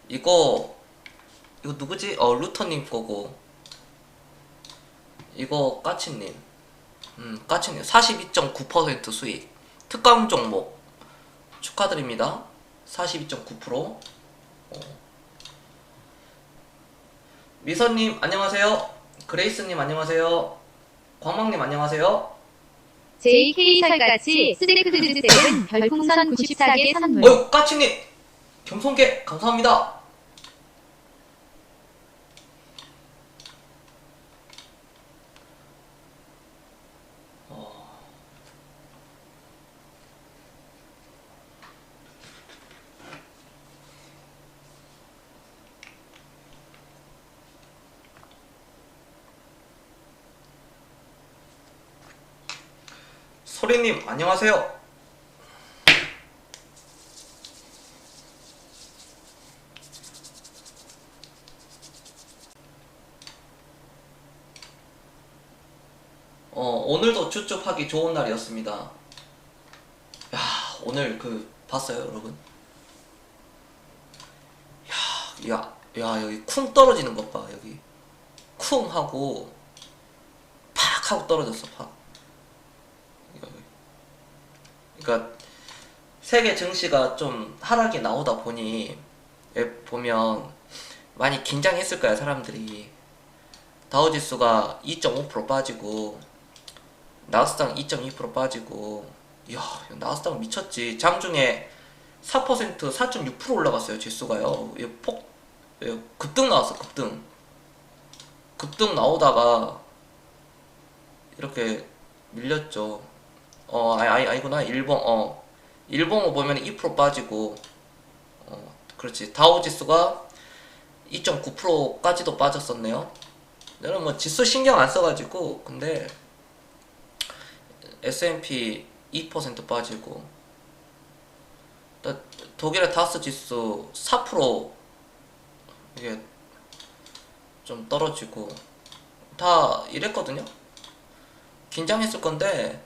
이거 누구지? 루터님 거고, 이거 까치님. 까치님 42.9% 수익. 특강 종목 축하드립니다. 42.9%. 미선님 안녕하세요. 그레이스님 안녕하세요. 광망님 안녕하세요. JK설같이 스테이크드세븐 별풍선 94개 선물. 어휴 까치님 경손계 감사합니다. 소리님 안녕하세요. 오늘도 쭈쭈하기 좋은 날이었습니다. 야, 오늘 봤어요 여러분? 야 여기 쿵 떨어지는 것 봐. 여기 쿵 하고 팍 하고 떨어졌어. 팍. 그러니까 세계 증시가 좀 하락이 나오다 보니 보면 많이 긴장했을 거야 사람들이. 다우지수가 2.5% 빠지고 나스닥 2.2% 빠지고. 이야 나스닥 미쳤지. 장중에 4% 4.6% 올라갔어요 지수가요. 급등 나왔어. 급등 나오다가 이렇게 밀렸죠. 아니구나. 일봉 보면 2% 빠지고. 그렇지. 다우지수가 2.9%까지도 빠졌었네요. 저는 뭐 지수 신경 안 써가지고. 근데 S&P 2% 빠지고, 독일의 다스 지수 4% 이게 좀 떨어지고 다 이랬거든요. 긴장했을 건데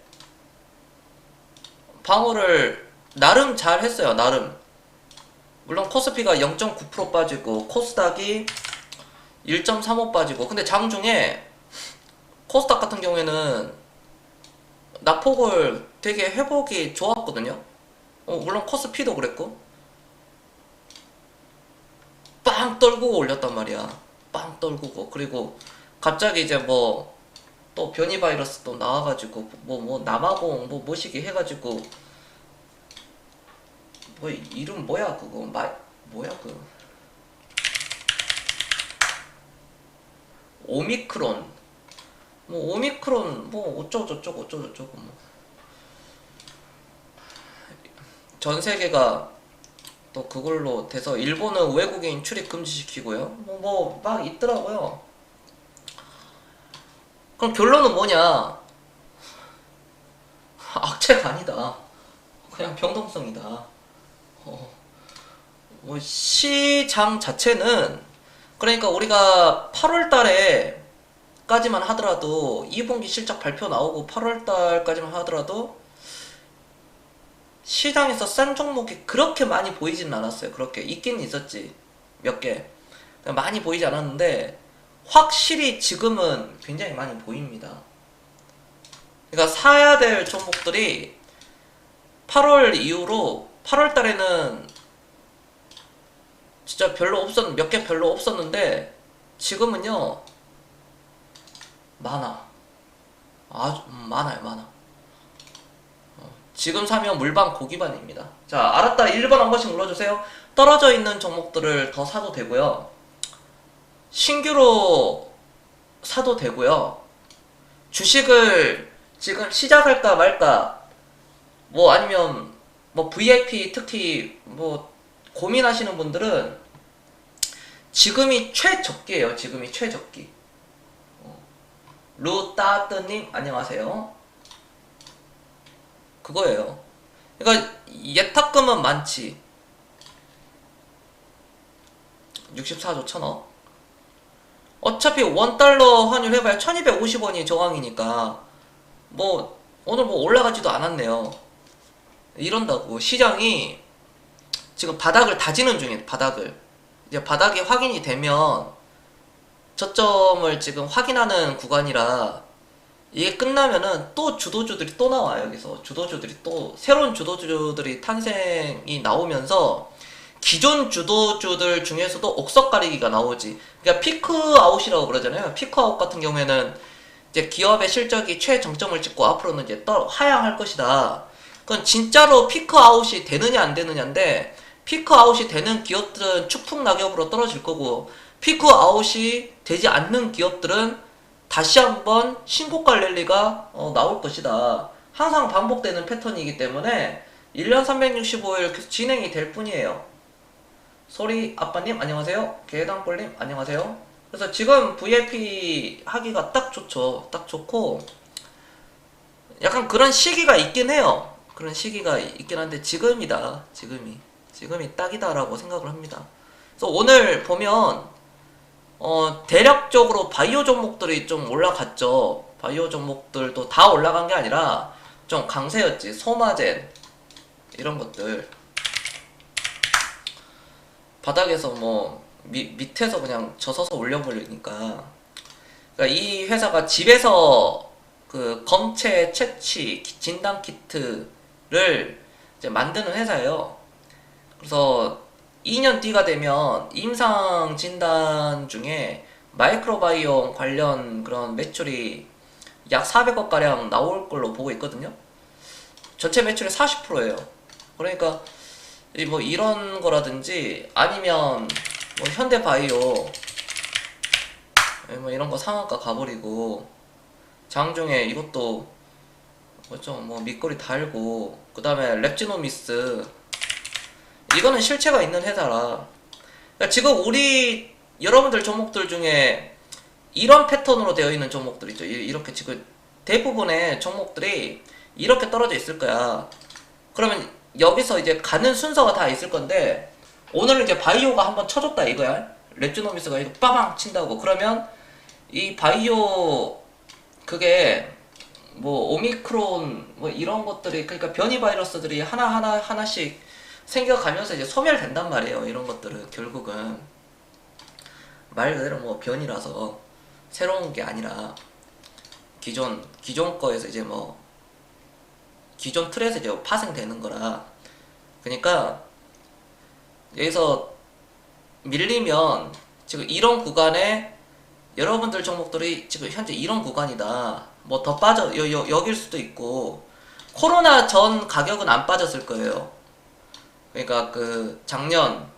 방어를 나름 잘 했어요. 나름. 물론 코스피가 0.9% 빠지고 코스닥이 1.35 빠지고. 근데 장중에 코스닥 같은 경우에는 낙폭을 되게 회복이 좋았거든요. 물론 코스피도 그랬고 빵 떨구고 올렸단 말이야. 빵 떨구고. 그리고 갑자기 이제 뭐 또 변이 바이러스 또 나와가지고 뭐 남아공 뭐 모시기 해가지고 뭐 이름 뭐야 그거 뭐야 오미크론 뭐 오미크론 뭐 어쩌고저쩌고 뭐 전 세계가 또 그걸로 돼서 일본은 외국인 출입 금지시키고요. 뭐 막 있더라고요. 그럼 결론은 뭐냐? 악재가 아니다. 그냥 병동성이다. 뭐 시장 자체는, 그러니까 우리가 8월 달에 까지만 하더라도 2분기 실적 발표 나오고 8월 달까지만 하더라도 시장에서 싼 종목이 그렇게 많이 보이지는 않았어요. 그렇게 있긴 있었지 몇 개. 많이 보이지 않았는데 확실히 지금은 굉장히 많이 보입니다. 그러니까 사야 될 종목들이 8월 이후로 8월 달에는 진짜 몇 개 별로 없었는데 지금은요 많아. 아주 많아. 지금 사면 물방 고기반입니다. 자, 알았다 1번 한 번씩 눌러주세요. 떨어져 있는 종목들을 더 사도 되고요, 신규로 사도 되고요, 주식을 지금 시작할까 말까, 뭐 아니면 뭐 VIP 특히 뭐 고민하시는 분들은 지금이 최적기예요. 지금이 최적기. 루따뜨님 안녕하세요. 그거예요. 그러니까 예탁금은 많지. 64조 1000억. 어차피 원달러 환율 해봐야 1250원이 저항이니까 뭐 오늘 뭐 올라가지도 않았네요. 이런다고 시장이 지금 바닥을 다지는 중이에요. 바닥을 이제 바닥이 확인이 되면 저점을 지금 확인하는 구간이라 이게 끝나면은 또 주도주들이 또 나와요. 여기서 주도주들이 또 새로운 주도주들이 탄생이 나오면서 기존 주도주들 중에서도 옥석 가리기가 나오지. 그러니까 피크아웃이라고 그러잖아요. 피크아웃 같은 경우에는 이제 기업의 실적이 최정점을 찍고 앞으로는 이제 하향할 것이다. 그건 진짜로 피크아웃이 되느냐 안 되느냐인데, 피크아웃이 되는 기업들은 추풍낙엽으로 떨어질 거고, 피크아웃이 되지 않는 기업들은 다시 한번 신고가 랠리가 나올 것이다. 항상 반복되는 패턴이기 때문에 1년 365일 계속 진행이 될 뿐이에요. 소리 아빠님 안녕하세요. 개당골님 안녕하세요. 그래서 지금 VIP 하기가 딱 좋죠. 딱 좋고, 약간 그런 시기가 있긴 해요. 그런 시기가 있긴 한데 지금이다. 지금이 딱이다라고 생각을 합니다. 그래서 오늘 보면 대략적으로 바이오 종목들이 좀 올라갔죠. 바이오 종목들도 다 올라간 게 아니라 좀 강세였지. 소마젠 이런 것들 바닥에서 뭐 밑에서 그냥 젖어서 올려버리니까. 그러니까 이 회사가 집에서 그 검체 채취 진단 키트를 이제 만드는 회사예요. 그래서 2년 뒤가 되면 임상 진단 중에 마이크로바이옴 관련 그런 매출이 약 400억 가량 나올 걸로 보고 있거든요. 전체 매출의 40%예요. 그러니까 뭐 이런 거라든지 아니면 뭐 현대바이오 뭐 이런 거 상한가 가버리고, 장중에 이것도 뭐 밑거리 달고, 그 다음에 랩지노미스 이거는 실체가 있는 회사라. 그러니까 지금 우리 여러분들 종목들 중에 이런 패턴으로 되어 있는 종목들 있죠. 이렇게 지금 대부분의 종목들이 이렇게 떨어져 있을 거야. 그러면 여기서 이제 가는 순서가 다 있을 건데, 오늘은 이제 바이오가 한번 쳐줬다 이거야. 랩지노미스가 이거 빠방 친다고. 그러면 이 바이오 그게 뭐 오미크론 뭐 이런 것들이, 그러니까 변이 바이러스들이 하나씩 생겨가면서 이제 소멸된단 말이에요. 이런 것들은 결국은 말 그대로 뭐 변이라서 새로운 게 아니라 기존 거에서 이제 뭐 기존 틀에서 이제 파생되는 거라. 그러니까 여기서 밀리면 지금 이런 구간에 여러분들 종목들이 지금 현재 이런 구간이다. 뭐 더 빠져 여길 수도 있고, 코로나 전 가격은 안 빠졌을 거예요. 그러니까 그 작년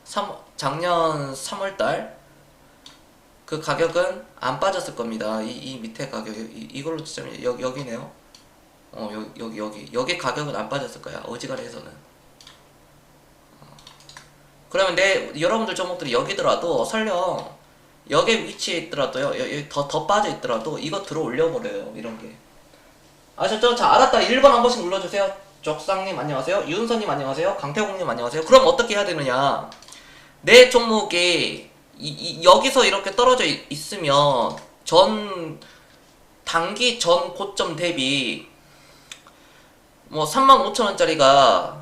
3월달 그 가격은 안 빠졌을 겁니다. 이 밑에 가격 이걸로 치자면 여기네요. 여기 가격은 안 빠졌을 거야. 어지간해서는. 그러면 여러분들 종목들이 여기더라도 설령 여기 위치에 있더라도요, 여기 더 빠져 있더라도 이거 들어 올려버려요. 이런 게. 아셨죠? 자, 알았다. 1번 한 번씩 눌러주세요. 쪽상님 안녕하세요. 윤선님 안녕하세요. 강태공님 안녕하세요. 그럼 어떻게 해야 되느냐? 내 종목이 여기서 이렇게 떨어져 있으면 단기 전 고점 대비 뭐 35,000원짜리가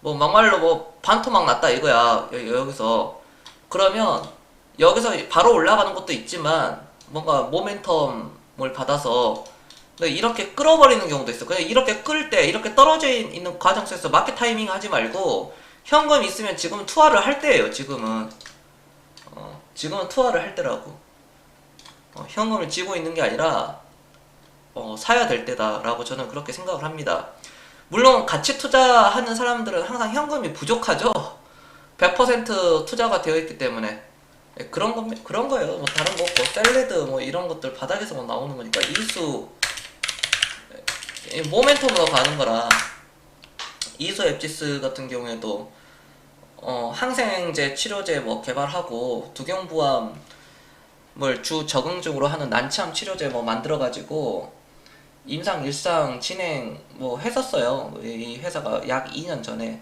뭐 막말로 뭐 반토막 났다 이거야. 여기서. 그러면 여기서 바로 올라가는 것도 있지만 뭔가 모멘텀을 받아서 이렇게 끌어버리는 경우도 있어. 그냥 이렇게 끌 때 이렇게 떨어져 있는 과정 속에서 마켓 타이밍 하지 말고 현금 있으면 지금은 투하를 할 때예요. 지금은 투하를 할 때라고. 현금을 쥐고 있는 게 아니라 사야 될 때다라고 저는 그렇게 생각을 합니다. 물론 가치 투자하는 사람들은 항상 현금이 부족하죠. 100% 투자가 되어 있기 때문에 그런 거예요. 뭐 다른 거 없고, 샐러드 뭐 이런 것들 바닥에서 뭐 나오는 거니까 이수 모멘텀으로 가는 거라. 이수 앱지스 같은 경우에도 항생제 치료제 뭐 개발하고 두경부암을 주 적응적으로 하는 난치암 치료제 뭐 만들어가지고 임상 일상 진행 뭐 했었어요. 이 회사가 약 2년 전에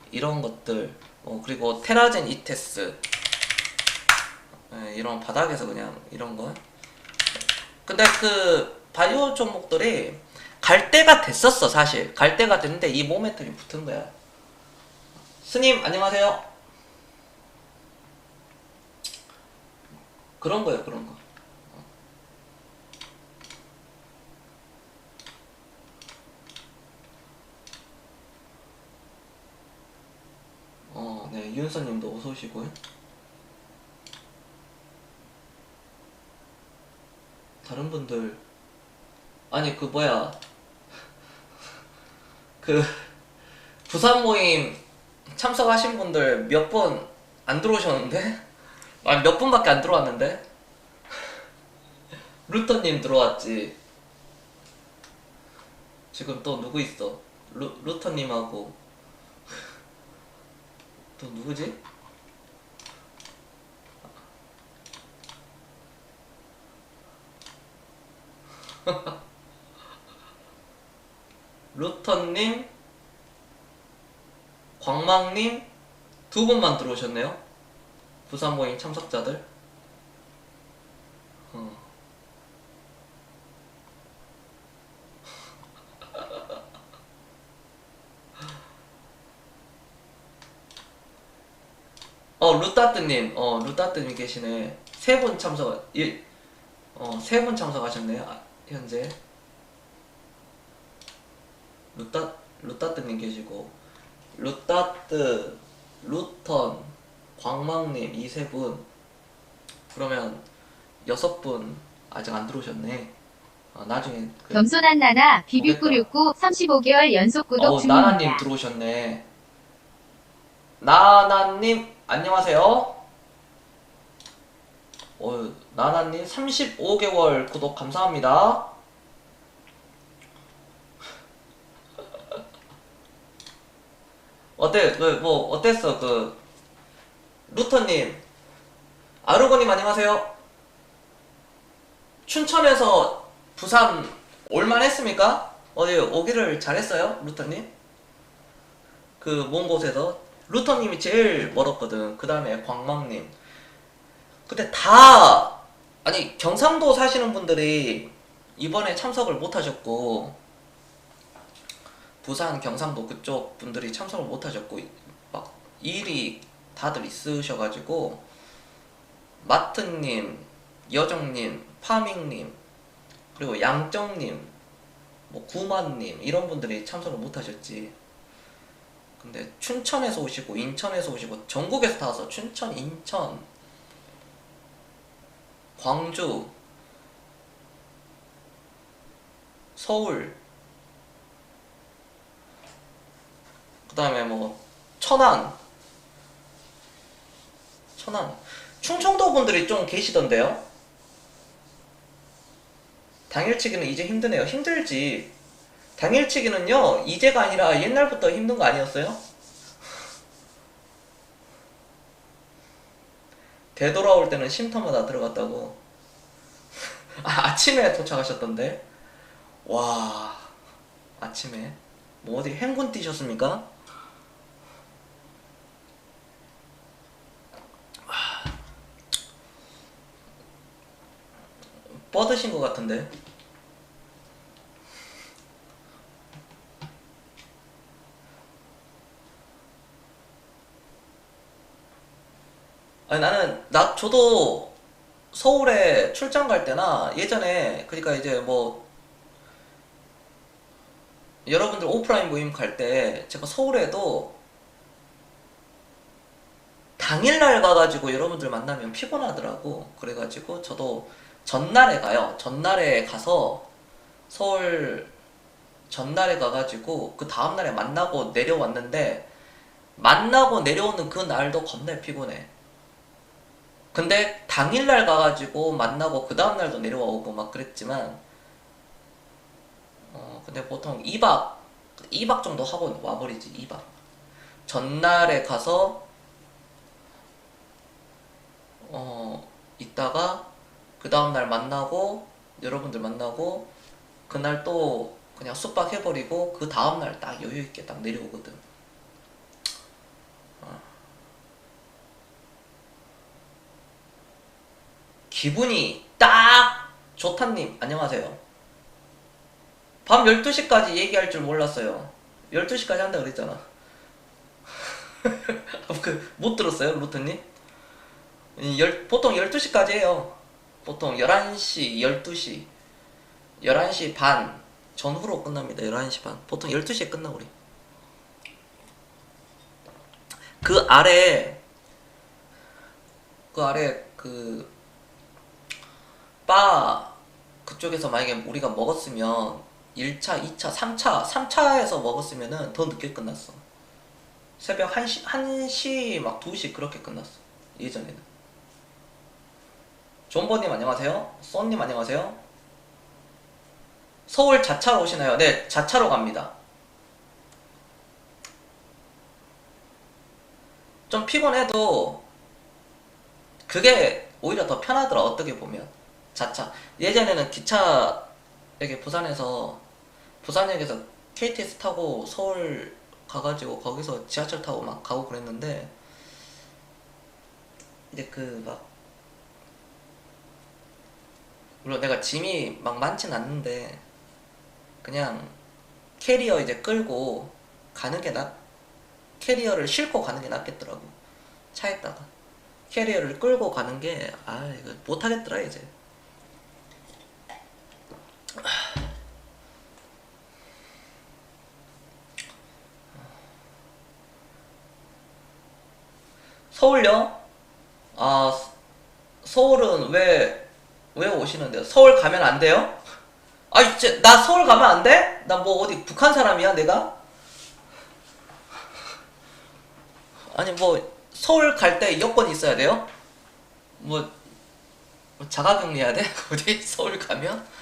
이런 것들 그리고 테라젠 이테스 이런 바닥에서 그냥 이런 거. 근데 그 바이오 종목들이 갈 때가 됐었어. 사실 갈 때가 됐는데 이 모멘텀이 붙은 거야. 스님 안녕하세요. 그런 거예요, 그런 거. 네, 윤서님도 어서 오시고요. 다른 분들, 아니 그 뭐야, 그 부산 모임 참석하신 분들 몇 분 안 들어오셨는데? 아니 몇 분밖에 안 들어왔는데? 루터님 들어왔지. 지금 또 누구 있어? 루터님하고 또 누구지? 루터님, 광망님 두 분만 들어오셨네요. 부산 모임 참석자들. 루따뜨님, 루따뜨님 계시네. 세 분 참석, 세 분 참석하셨네요. 현재. 루따뜨님 계시고, 루따뜨, 루턴, 광망님 이 세 분. 그러면 6분 아직 안 들어오셨네. 나중에 겸손한 나나 비비꾸류꾸 35개월 연속 구독 중입니다. 나나님 들어오셨네. 나나님 안녕하세요. 나나님 35개월 구독 감사합니다. 어땠어? 루터님, 아르고님 안녕하세요. 춘천에서 부산 올만 했습니까? 어디 오기를 잘했어요, 루터님? 먼 곳에서 루터님이 제일 멀었거든. 그 다음에 광망님. 근데 아니 경상도 사시는 분들이 이번에 참석을 못 하셨고, 부산 경상도 그쪽 분들이 참석을 못 하셨고, 막 일이 다들 있으셔가지고 마트님, 여정님, 파밍님, 그리고 양정님, 구만님 이런 분들이 참석을 못 하셨지. 근데 춘천에서 오시고 인천에서 오시고 전국에서 다 와서 춘천, 인천, 광주, 서울, 그 다음에 천안, 충청도 분들이 좀 계시던데요? 당일치기는 이제 힘드네요. 힘들지. 당일치기는요, 이제가 아니라 옛날부터 힘든 거 아니었어요? 되돌아올 때는 쉼터마다 들어갔다고. 아침에 도착하셨던데? 와, 아침에. 어디 행군 뛰셨습니까? 뻗으신 것 같은데. 아니 저도 서울에 출장 갈 때나 예전에, 그러니까 이제 여러분들 오프라인 모임 갈 때 제가 서울에도 당일날 가가지고 여러분들 만나면 피곤하더라고. 그래가지고 저도 전날에 가요. 전날에 가서 서울 전날에 가가지고 그 다음날에 만나고 내려왔는데, 만나고 내려오는 그 날도 겁나 피곤해. 근데 당일날 가가지고 만나고 그 다음날도 내려와 오고 막 그랬지만, 근데 보통 2박 정도 하고 와버리지. 2박. 전날에 가서 있다가 그 다음날 만나고, 여러분들 만나고, 그날 또 그냥 숙박해버리고 그 다음날 딱 여유있게 딱 내려오거든. 기분이 딱 좋다님 안녕하세요. 밤 12시까지 얘기할 줄 몰랐어요. 12시까지 한다 그랬잖아. 못 들었어요, 루트님? 보통 12시까지 해요. 보통 11시, 12시, 11시 반 전후로 끝납니다. 11시 반. 보통 12시에 끝나, 우리. 그 아래, 바, 그쪽에서 만약에 우리가 먹었으면 1차, 2차, 3차에서 먹었으면은 더 늦게 끝났어. 새벽 1시 막 2시 그렇게 끝났어. 예전에는. 존버님 안녕하세요. 썬님 안녕하세요. 서울 자차로 오시나요? 네, 자차로 갑니다. 좀 피곤해도 그게 오히려 더 편하더라. 어떻게 보면 자차. 예전에는 기차 이렇게 부산역에서 KTX 타고 서울 가가지고 거기서 지하철 타고 막 가고 그랬는데 이제 그 막 물론 내가 짐이 막 많진 않는데 그냥 캐리어 이제 끌고 가는 게 캐리어를 싣고 가는 게 낫겠더라고. 차에다가 캐리어를 끌고 가는 게 이거 못하겠더라 이제. 서울요? 서울은 왜 오시는데요? 서울 가면 안 돼요? 이제 나 서울 가면 안 돼? 나 뭐 어디 북한 사람이야 내가? 아니 뭐 서울 갈 때 여권이 있어야 돼요? 뭐 자가격리해야 돼? 어디 서울 가면?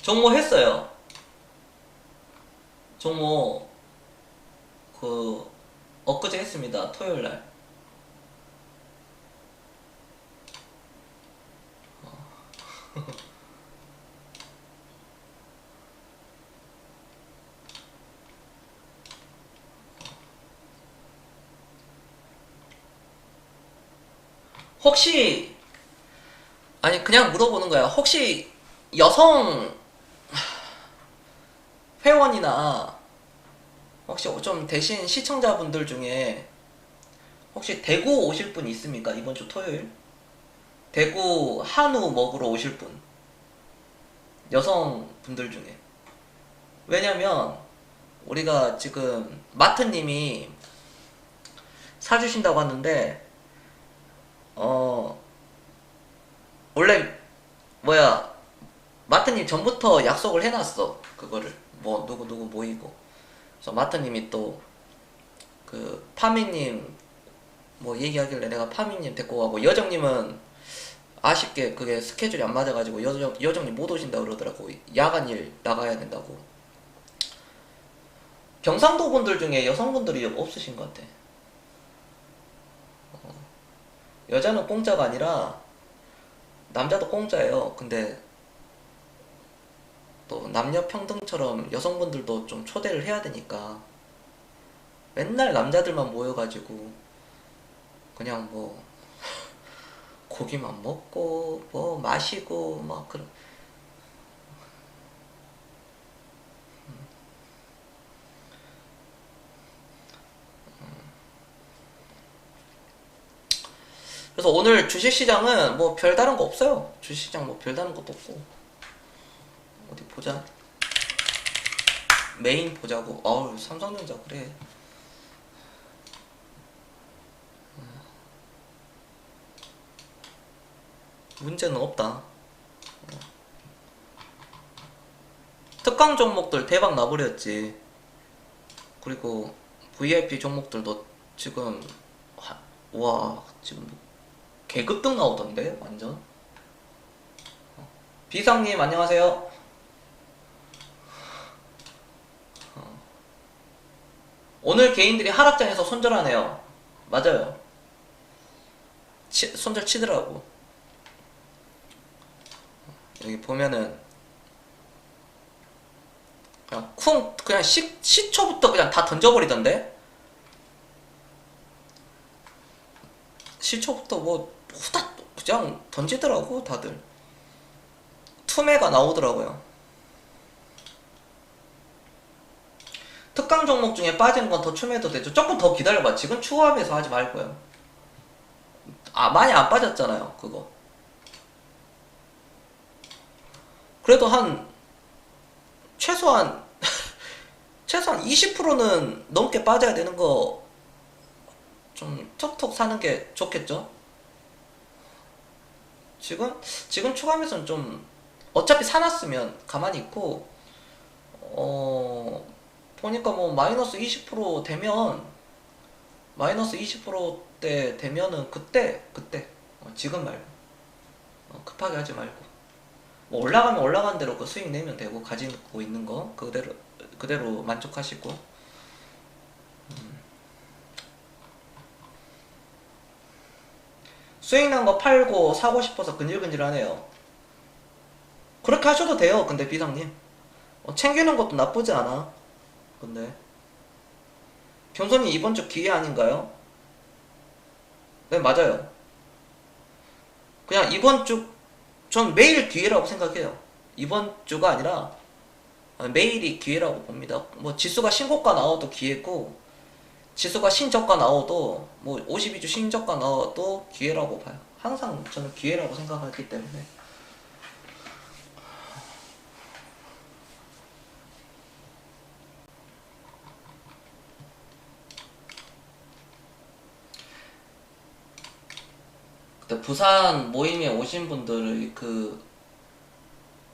종모 했어요. 종모 엊그제 했습니다. 토요일날. 혹시 아니 그냥 물어보는 거야. 혹시 여성 회원이나 혹시 좀 대신 시청자분들 중에 혹시 대구 오실 분 있습니까? 이번 주 토요일? 대구 한우 먹으러 오실 분. 여성분들 중에. 왜냐면 우리가 지금 마트님이 사주신다고 하는데 원래 마트님 전부터 약속을 해놨어. 그거를 뭐 누구 모이고. 그래서 마트님이 또 그 파미님 뭐 얘기하길래 내가 파미님 데리고 가고, 여정님은 아쉽게 그게 스케줄이 안 맞아가지고 여정님 못 오신다 그러더라고. 야간 일 나가야 된다고. 경상도 분들 중에 여성분들이 없으신 것 같아. 여자는 공짜가 아니라 남자도 공짜예요. 근데 또 남녀 평등처럼 여성분들도 좀 초대를 해야 되니까 맨날 남자들만 모여가지고 그냥 뭐 고기만 먹고 뭐 마시고 막 그런. 그래서 오늘 주식시장은 뭐 별다른 거 없어요. 주식시장 뭐 별다른 것도 없고. 어디 보자. 메인 보자고. 삼성전자 그래. 문제는 없다. 특강 종목들 대박 나버렸지. 그리고 VIP 종목들도 지금 와 지금 개급등 나오던데 완전. 비상님 안녕하세요. 오늘 개인들이 하락장에서 손절하네요. 맞아요. 손절 치더라고. 여기 보면은 그냥 시초부터 그냥 다 던져버리던데. 시초부터 뭐 후딱 그냥 던지더라고 다들. 투매가 나오더라고요. 특강 종목 중에 빠지는 건 더 추매도 되죠. 조금 더 기다려봐. 지금 추후함에서 하지 말고요. 아, 많이 안 빠졌잖아요 그거. 그래도 한 최소한 최소한 20%는 넘게 빠져야 되는 거 좀 톡톡 사는 게 좋겠죠? 지금 추가하면서는 좀 어차피 사놨으면 가만히 있고 보니까 뭐 마이너스 20%대 되면은 그때 지금 말고 급하게 하지 말고 뭐 올라가면 올라간 대로 그 수익 내면 되고 가지고 있는 거 그대로 만족하시고. 수익 난 거 팔고 사고 싶어서 근질근질하네요. 그렇게 하셔도 돼요. 근데 비상님 챙기는 것도 나쁘지 않아. 근데 경선이 이번 주 기회 아닌가요? 네, 맞아요. 그냥 이번 주 전 매일 기회라고 생각해요. 이번 주가 아니라 매일이 기회라고 봅니다. 뭐 지수가 신고가 나와도 기회고 지수가 신저가 나와도 뭐 52주 신저가 나와도 기회라고 봐요. 항상 저는 기회라고 생각하기 때문에. 그때 부산 모임에 오신 분들의 그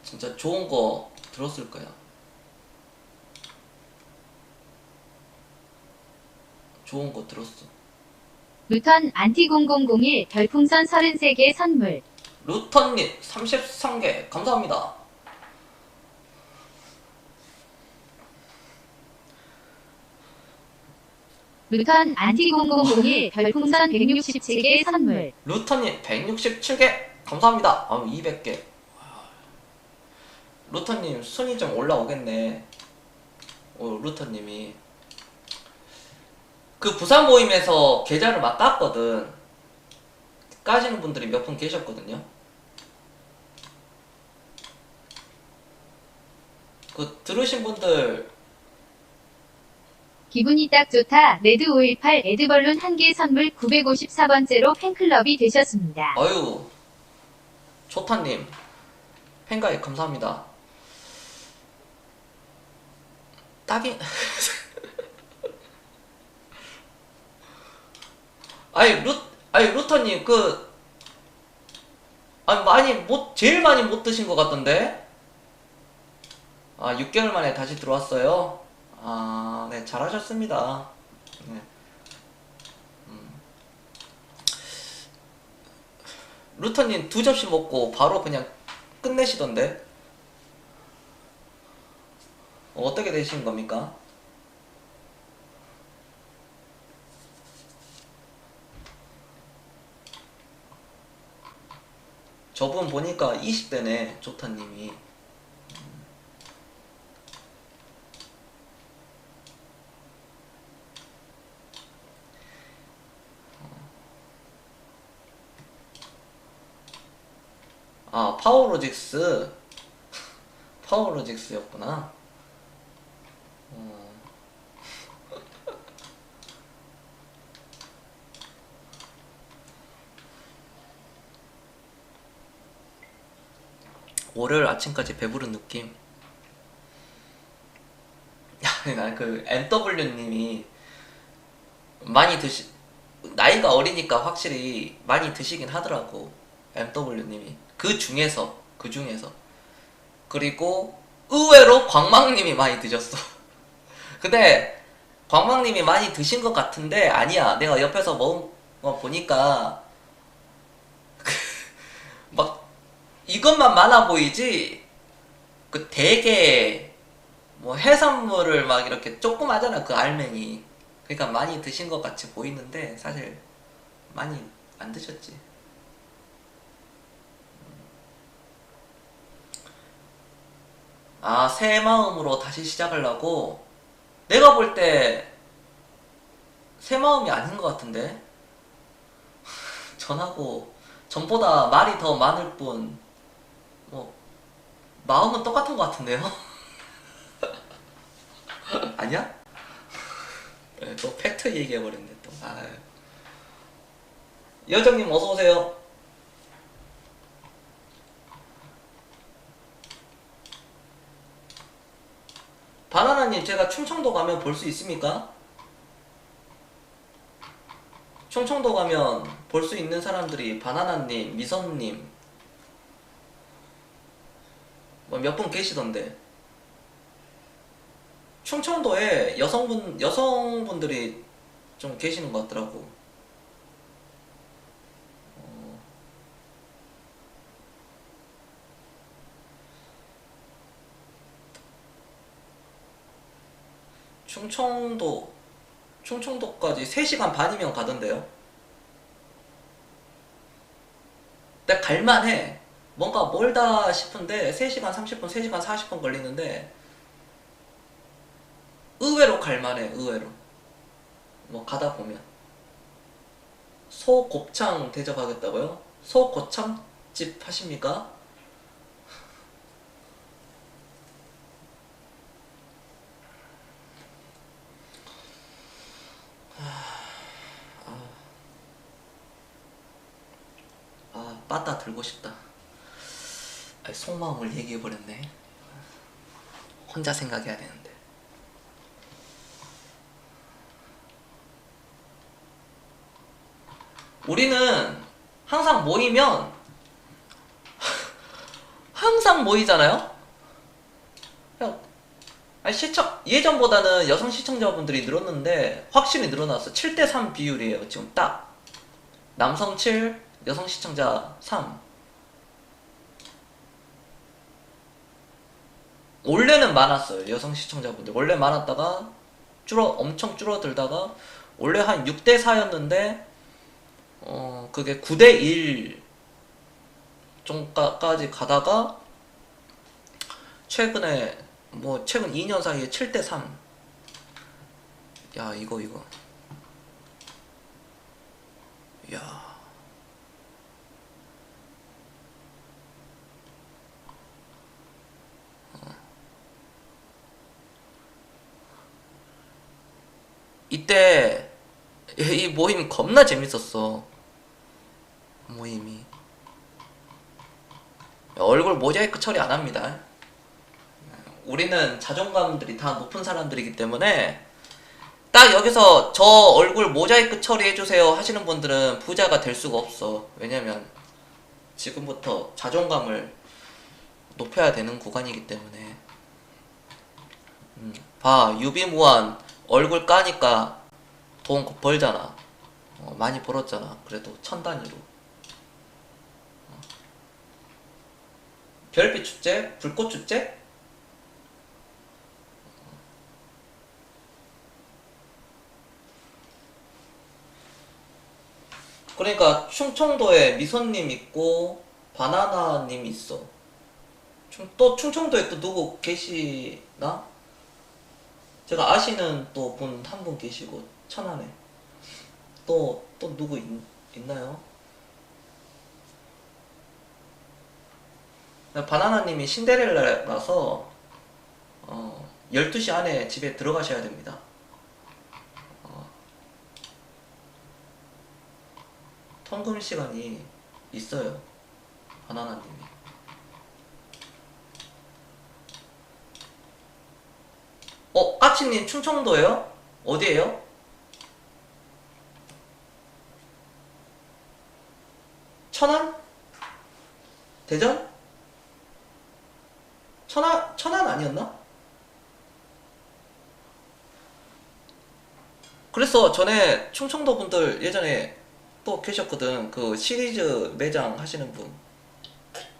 진짜 좋은 거 들었을 거야. 좋은 거 들었어. 루턴 안티0001 별풍선 33개 선물. 루턴님 33개 감사합니다. 루턴 안티0001 별풍선 167개 선물. 루턴님 167개 감사합니다. 200개. 루턴님 순위 좀 올라오겠네. 루턴님이 그 부산 모임에서 계좌를 막 깠거든. 까시는 분들이 몇 분 계셨거든요. 그 들으신 분들 기분이 딱 좋다. 레드518 에드벌룬 1개 선물 954번째로 팬클럽이 되셨습니다. 어유 조타님 팬가입 감사합니다. 딱이 루터님 제일 많이 못 드신 것 같던데. 6개월 만에 다시 들어왔어요. 네, 잘하셨습니다. 네. 루터님 2접시 먹고 바로 그냥 끝내시던데. 어떻게 되신 겁니까? 저분 보니까 20대네, 조타님이. 파워로직스. 파워로직스였구나. 월요일 아침까지 배부른 느낌. 나 그 MW님이 많이 나이가 어리니까 확실히 많이 드시긴 하더라고. MW님이 그 중에서 그리고 의외로 광망님이 많이 드셨어. 근데 광망님이 많이 드신 것 같은데 아니야. 내가 옆에서 먹은 거 보니까 막 이것만 많아 보이지 그 되게 뭐 해산물을 막 이렇게 조그마잖아 그 알맹이. 그러니까 많이 드신 것 같이 보이는데 사실 많이 안 드셨지. 새 마음으로 다시 시작하려고. 내가 볼 때 새 마음이 아닌 것 같은데. 전하고 전보다 말이 더 많을 뿐 뭐 마음은 똑같은 것 같은데요? 아니야? 네, 또 팩트 얘기해버렸네 또. 아유. 여정님 어서오세요. 바나나님 제가 충청도 가면 볼 수 있습니까? 충청도 가면 볼 수 있는 사람들이 바나나님, 미선님 뭐 몇 분 계시던데. 충청도에 여성분들이 좀 계시는 것 같더라고. 충청도까지 3시간 반이면 가던데요. 근데 갈만해. 뭔가 멀다 싶은데 3시간 30분, 3시간 40분 걸리는데 의외로 갈만해. 의외로. 뭐 가다 보면 소곱창 대접하겠다고요? 소곱창집 하십니까? 빠따 들고 싶다. 아니, 속마음을 얘기해버렸네. 혼자 생각해야 되는데. 우리는 항상 모이면 항상 모이잖아요? 그냥 아니 예전보다는 여성 시청자분들이 늘었는데 확실히 늘어났어. 7대3 비율이에요 지금 딱. 남성 7, 여성 시청자 3. 원래는 많았어요. 여성 시청자분들 원래 많았다가 엄청 줄어들다가 원래 한 6대4였는데 그게 9대1 정도까지 가다가 최근에 뭐 최근 2년 사이에 7대3. 야 이거 야 이때 이 모임 겁나 재밌었어. 모임이 얼굴 모자이크 처리 안 합니다. 우리는 자존감들이 다 높은 사람들이기 때문에 딱 여기서 저 얼굴 모자이크 처리해주세요 하시는 분들은 부자가 될 수가 없어. 왜냐면 지금부터 자존감을 높여야 되는 구간이기 때문에. 봐 유비무한 얼굴 까니까 돈 벌잖아. 많이 벌었잖아. 그래도 1000단위로. 별빛 축제? 불꽃 축제? 그러니까 충청도에 미선님 있고 바나나님 있어. 또 충청도에 또 누구 계시나? 제가 아시는 또 분 한 분 계시고 천안에 또 누구 있나요? 바나나님이 신데렐라라서 12시 안에 집에 들어가셔야 됩니다. 통금 시간이 있어요. 바나나님이. 까치님 충청도예요? 어디에요? 천안? 대전? 천안 아니었나? 그래서 전에 충청도 분들 예전에 또 계셨거든. 그 시리즈 매장 하시는 분.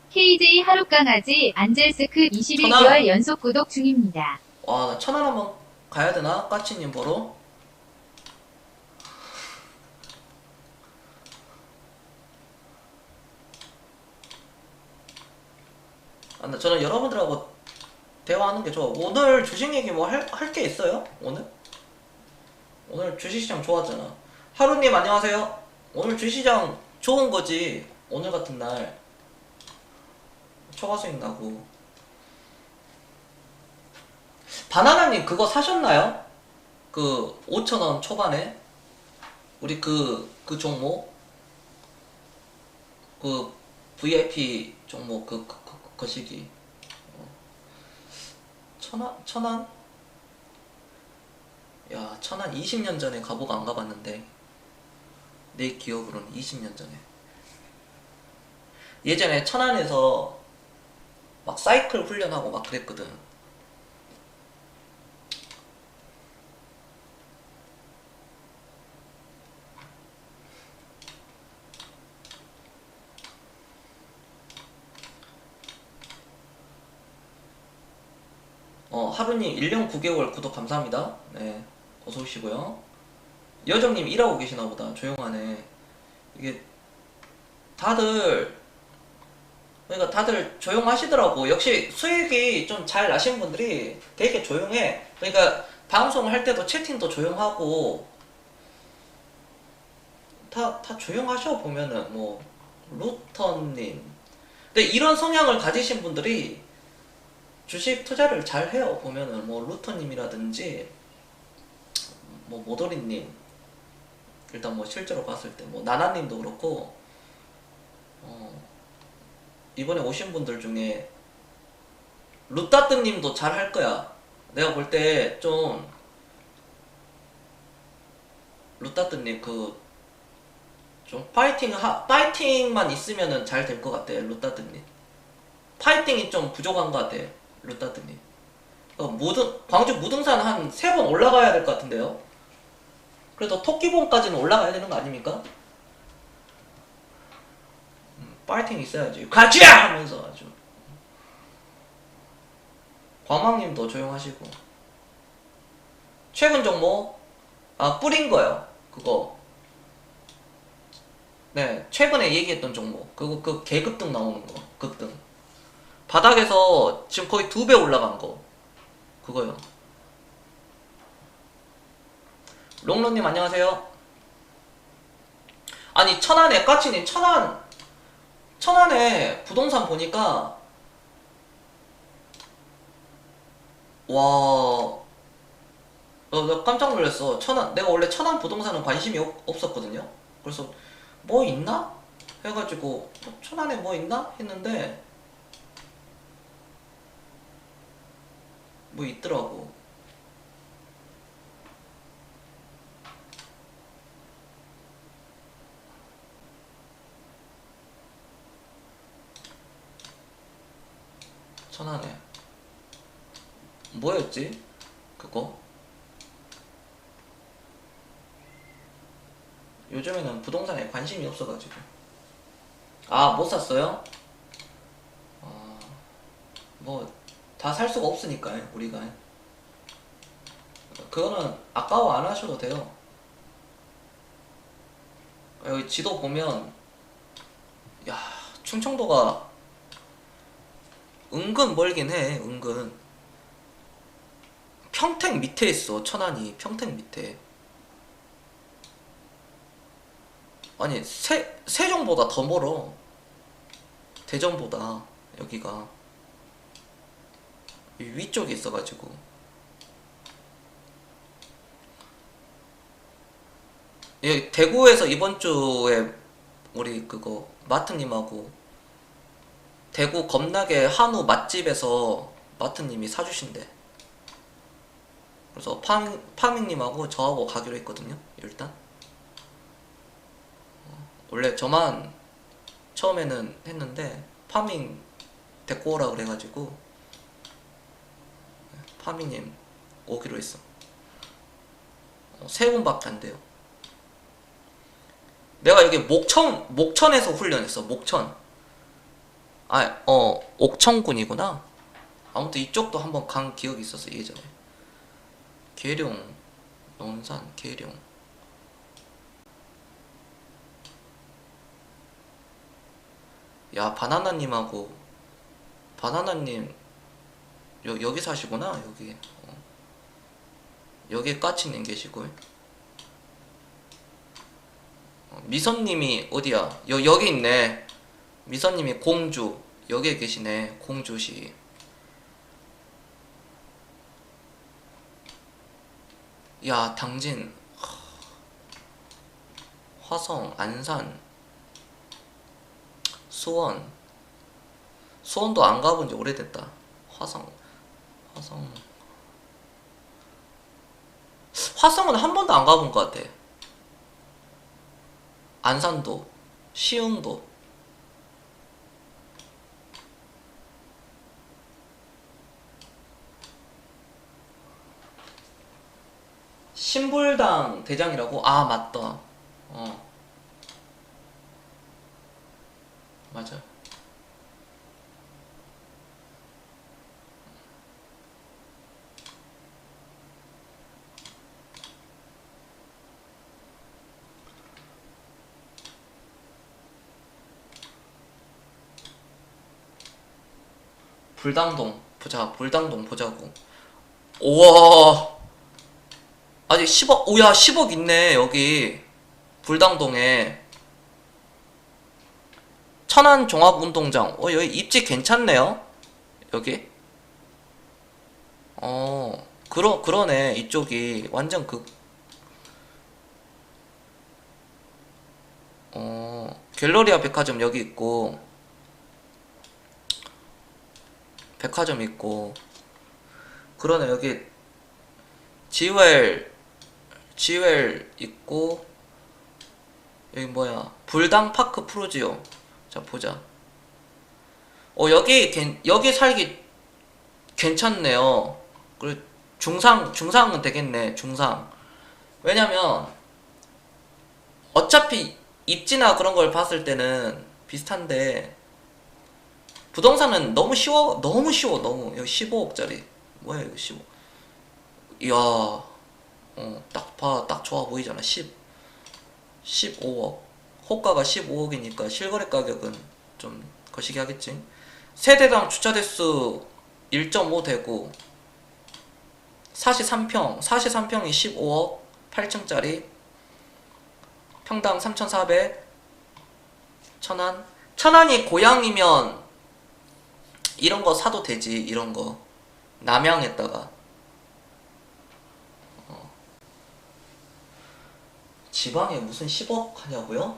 KJ 하룻강아지 안젤스크 21개월 연속 구독 중입니다. 와, 나 천안 한번 가야 되나? 까치님 보러? 저는 여러분들하고 대화하는 게 좋아. 오늘 주식 얘기 뭐 할 게 있어요? 오늘 주식시장 좋았잖아. 하루님 안녕하세요. 오늘 주식시장 좋은 거지. 오늘 같은 날 초과 수익 나고. 바나나님 그거 사셨나요? 그 5,000원 초반에 우리 그 종목 그 VIP 종목 그 시기 천안? 야, 천안 20년 전에 가보고 안 가봤는데 내 기억으로는 20년 전에 예전에 천안에서 막 사이클 훈련하고 막 그랬거든. 하루님 1년 9개월 구독 감사합니다. 네, 어서 오시고요. 여정님 일하고 계시나 보다. 조용하네. 이게 다들 그러니까 다들 조용하시더라고. 역시 수익이 좀 잘 나신 분들이 되게 조용해. 그러니까 방송을 할 때도 채팅도 조용하고 다 조용하셔. 보면은 뭐 루터님. 근데 이런 성향을 가지신 분들이 주식 투자를 잘 해요. 보면은 뭐 루터님이라든지 뭐 모더리님, 일단 뭐 실제로 봤을 때 뭐 나나님도 그렇고 이번에 오신 분들 중에 루따뜨님도 잘 할 거야. 내가 볼 때 좀 루따뜨님 그 좀 파이팅만 있으면은 잘 될 것 같아. 루따뜨님 파이팅이 좀 부족한 것 같아. 루따뜨님 광주 무등산 한 3번 올라가야 될 것 같은데요. 그래도 토끼봉까지는 올라가야 되는 거 아닙니까? 파이팅 있어야지. 가자! 하면서 아주. 광망님도 조용하시고. 최근 종목? 뿌린 거요. 그거. 네, 최근에 얘기했던 종목. 그 개급등 나오는 거. 급등. 바닥에서 지금 거의 2배 올라간 거. 그거요. 롱런님 안녕하세요. 아니, 천안에, 까치님, 천안에 부동산 보니까, 와, 나 깜짝 놀랐어. 내가 원래 천안 부동산은 관심이 없었거든요. 그래서, 뭐 있나? 해가지고, 천안에 뭐 있나? 했는데, 뭐 있더라고. 천안에. 뭐였지? 그거? 요즘에는 부동산에 관심이 없어가지고. 못 샀어요? 뭐, 다 살 수가 없으니까, 우리가. 그거는 아까워 안 하셔도 돼요. 여기 지도 보면, 야, 충청도가 은근 멀긴 해, 은근. 평택 밑에 있어, 천안이. 평택 밑에. 아니, 세종보다 더 멀어. 대전보다, 여기가. 위쪽에 있어가지고. 여기 대구에서 이번 주에 우리 그거 마트님하고 대구 겁나게 한우 맛집에서 마트님이 사주신대. 그래서 파밍님하고 저하고 가기로 했거든요. 일단 원래 저만 처음에는 했는데 파밍 데리고 오라 그래가지고 파밍님 오기로 했어. 3분밖에 안 돼요. 내가 여기 목천에서 훈련했어. 목천. 옥천군이구나. 아무튼 이쪽도 한번 간 기억이 있었어, 예전에. 계룡, 논산, 계룡. 야, 바나나님, 여기 사시구나, 여기. 여기에 까치님 계시고. 미선님이 어디야? 여기 있네. 미선님이 공주. 여기에 계시네. 공주시. 야, 당진. 화성, 안산, 수원. 수원도 안 가본 지 오래됐다. 화성. 화성은 한 번도 안 가본 것 같아. 안산도, 시흥도. 신불당 대장이라고? 아, 맞다. 맞아. 불당동 보자. 불당동 보자고. 우와. 아직 10억. 오야, 10억 있네 여기. 불당동에 천안종합운동장. 여기 입지 괜찮네요 여기. 그러네. 이쪽이 완전 갤러리아 백화점 여기 있고, 백화점 있고. 그러네. 여기 지웰 있고. 여기 뭐야, 불당파크 프루지오. 자 보자. 여기 살기 괜찮네요. 그리고 중상은 되겠네. 중상. 왜냐면 어차피 입지나 그런 걸 봤을 때는 비슷한데, 부동산은 너무 쉬워. 너무. 여기 15억짜리. 뭐야 이거 15. 이야. 딱 좋아 보이잖아. 15억. 호가가 15억이니까 실거래 가격은 좀 거시기 하겠지. 세대당 주차 대수 1.5 되고, 43평이 15억. 8층짜리. 평당 3,400. 천안이 고향이면 이런 거 사도 되지. 이런 거 남양에다가. 지방에 무슨 10억 하냐고요?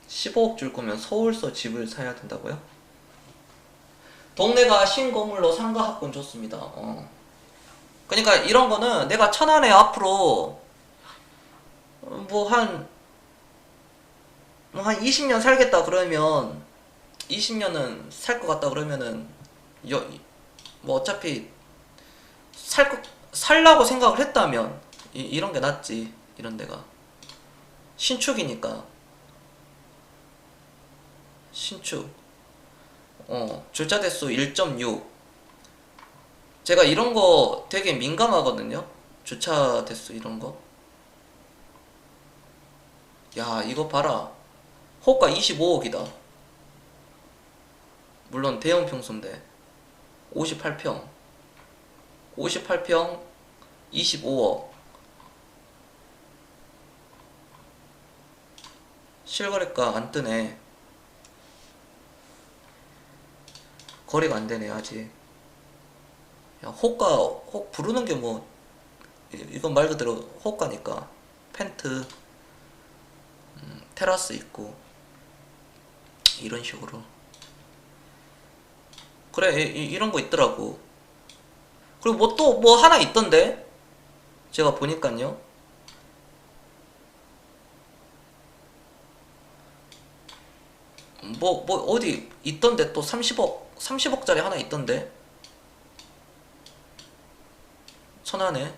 (15억) 줄 거면 서울서 집을 사야 된다고요? 동네가 신건물로 상가 합권 좋습니다. 그러니까 이런 거는 내가 천안에 앞으로 한 20년 살겠다 그러면, 20년은 살 것 같다 그러면은, 뭐 어차피 살라고 생각을 했다면 이런 게 낫지. 이런 데가 신축이니까. 신축. 주차 대수 1.6. 제가 이런 거 되게 민감하거든요. 주차 대수 이런 거. 야, 이거 봐라. 호가 25억이다. 물론 대형 평수인데. 58평 25억. 실거래가 안 뜨네. 거래가 안 되네 아직. 야, 혹 부르는 게 뭐, 이건 말 그대로 호가니까. 펜트, 테라스 있고 이런 식으로. 그래, 이런 거 있더라고. 그리고 뭐 또 뭐 하나 있던데 제가 보니깐요. 뭐 어디 있던데 또 30억짜리 하나 있던데. 천안에.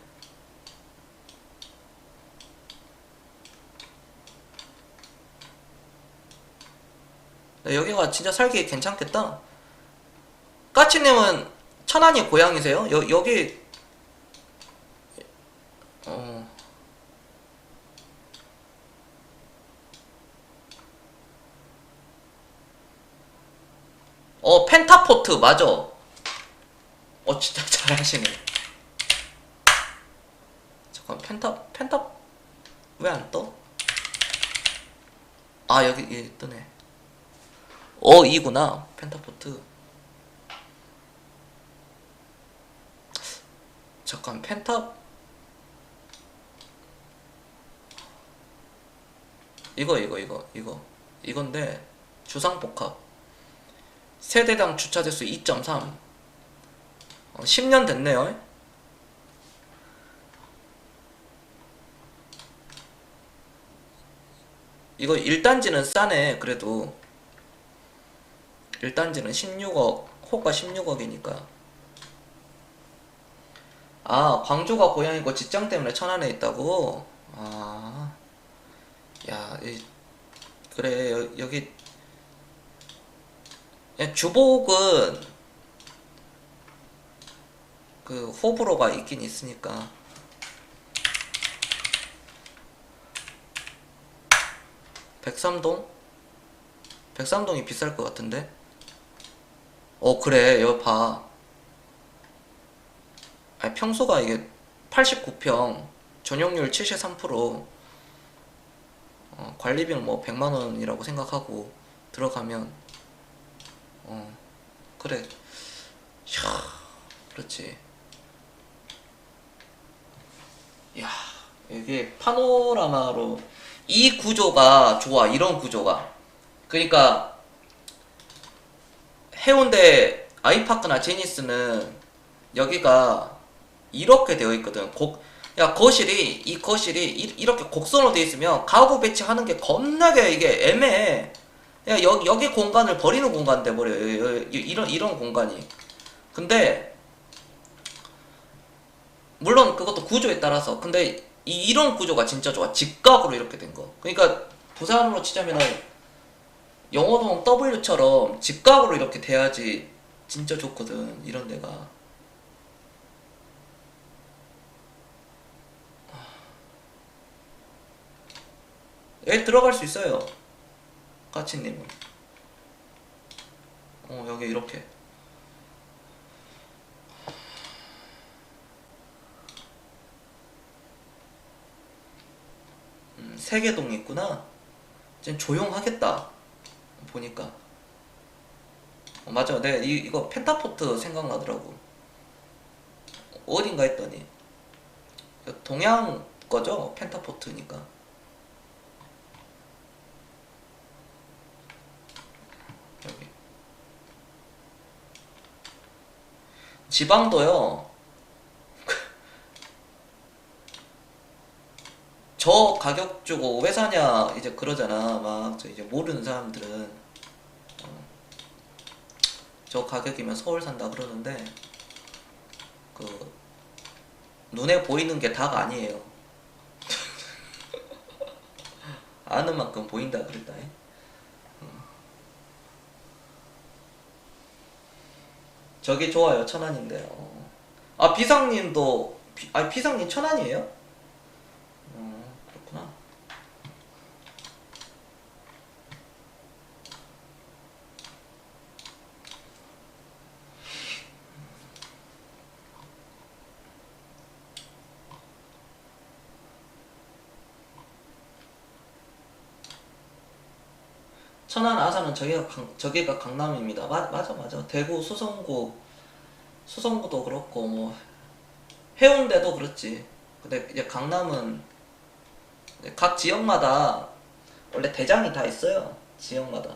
여기가 진짜 살기 괜찮겠다. 까치님은 천안이 고향이세요? 여기 펜타포트 맞아. 진짜 잘하시네. 잠깐, 펜탑 왜 안 떠? 아, 여기 뜨네. 이구나. 펜타포트. 잠깐, 펜탑. 이건데, 주상복합. 세대당 주차대수 2.3. 10년 됐네요. 이거 1단지는 싸네. 그래도 1단지는 16억, 호가 16억이니까. 아, 광주가 고향이고 직장 때문에 천안에 있다고? 아, 야, 그래, 여기 주복은 그 호불호가 있긴 있으니까. 백삼동? 백삼동이 비쌀 것 같은데? 그래, 여기 봐. 아니, 평수가 이게 89평, 전용률 73%, 관리비는 뭐 100만원이라고 생각하고 들어가면, 그래. 샤, 그렇지. 야, 이게 파노라마로 이 구조가 좋아. 이런 구조가. 그러니까 해운대 아이파크나 제니스는 여기가 이렇게 되어 있거든. 이 거실이 이렇게 곡선으로 되어 있으면 가구 배치하는 게 겁나게 이게 애매해. 야, 여기 공간을 버리는 공간 돼버려. 이런 공간이. 근데 물론 그것도 구조에 따라서. 근데 이런 구조가 진짜 좋아. 직각으로 이렇게 된 거. 그러니까 부산으로 치자면은 영호동 W처럼 직각으로 이렇게 돼야지 진짜 좋거든. 이런 데가. 들어갈 수 있어요. 까치님은. 여기 이렇게. 세계동 있구나. 지금 조용하겠다. 보니까. 맞아. 내가 이거 펜타포트 생각나더라고. 어딘가 했더니. 동양 거죠? 펜타포트니까. 여기. 지방도요. 저 가격 주고 왜 사냐 이제 그러잖아. 막 저 이제 모르는 사람들은 저 가격이면 서울 산다 그러는데 그 눈에 보이는 게 다가 아니에요. 아는 만큼 보인다 그랬다. 저기 좋아요. 천안인데. 아, 비상님도 비상님 천안이에요? 그렇구나. 천안 아산은 저기가 강남입니다. 맞아. 대구 수성구도 그렇고 뭐 해운대도 그렇지. 근데 이제 강남은 각 지역마다 원래 대장이 다 있어요. 지역마다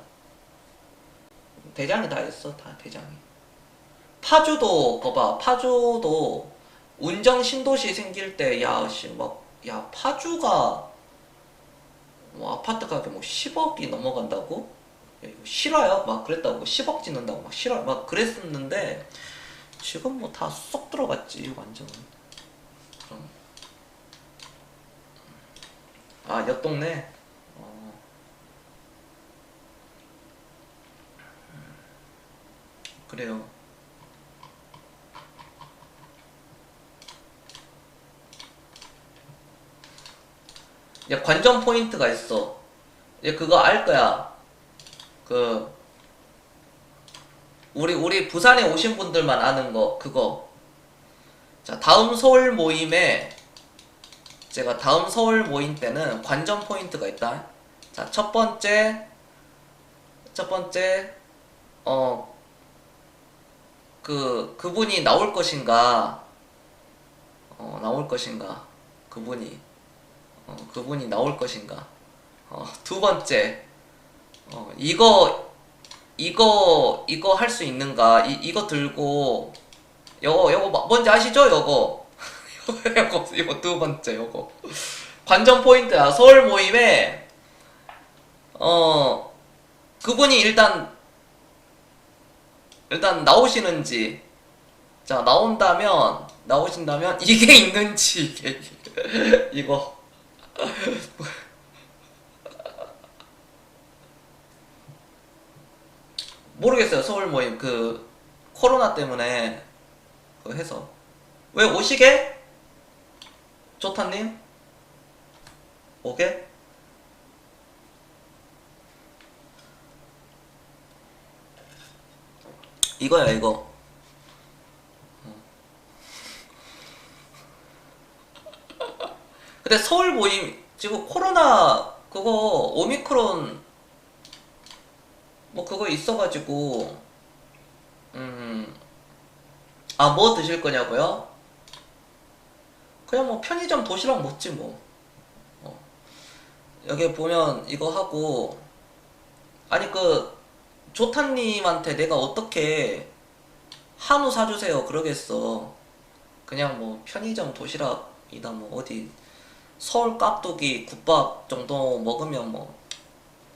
대장이 다 있어. 다 대장이. 파주도 봐봐. 파주도 운정 신도시 생길 때 야 파주가 뭐 아파트 가격 뭐 10억이 넘어간다고? 야, 이거 실화야? 막 그랬다고. 10억 짓는다고 막 실화 막 그랬었는데 지금 뭐 다 쏙 들어갔지 완전. 그럼 옆 동네. 그래요. 야, 관전 포인트가 있어. 그거 알 거야. 그 우리 부산에 오신 분들만 아는 거 그거. 자, 다음 서울 모임에 제가 다음 서울 모임 때는 관전 포인트가 있다. 자, 첫 번째 그분이 나올 것인가? 나올 것인가? 그분이 나올 것인가? 두 번째, 이거 할 수 있는가? 이거 들고, 요거 뭔지 아시죠? 요거. 요거 두 번째, 요거. 관전 포인트야. 서울 모임에, 그분이 일단 나오시는지, 자, 나오신다면, 이게 있는지, 이거. 모르겠어요. 서울 모임 코로나 때문에 해서 왜 오시게? 조타님 오게? 이거야 이거. 근데 서울 모임 지금 코로나 그거 오미크론 뭐 그거 있어가지고 뭐 드실 거냐고요? 그냥 뭐 편의점 도시락 먹지 뭐. 여기 보면 이거 하고 아니 조타님한테 내가 어떻게 한우 사주세요 그러겠어. 그냥 뭐 편의점 도시락이나 뭐 어디 서울 깍두기 국밥 정도 먹으면 뭐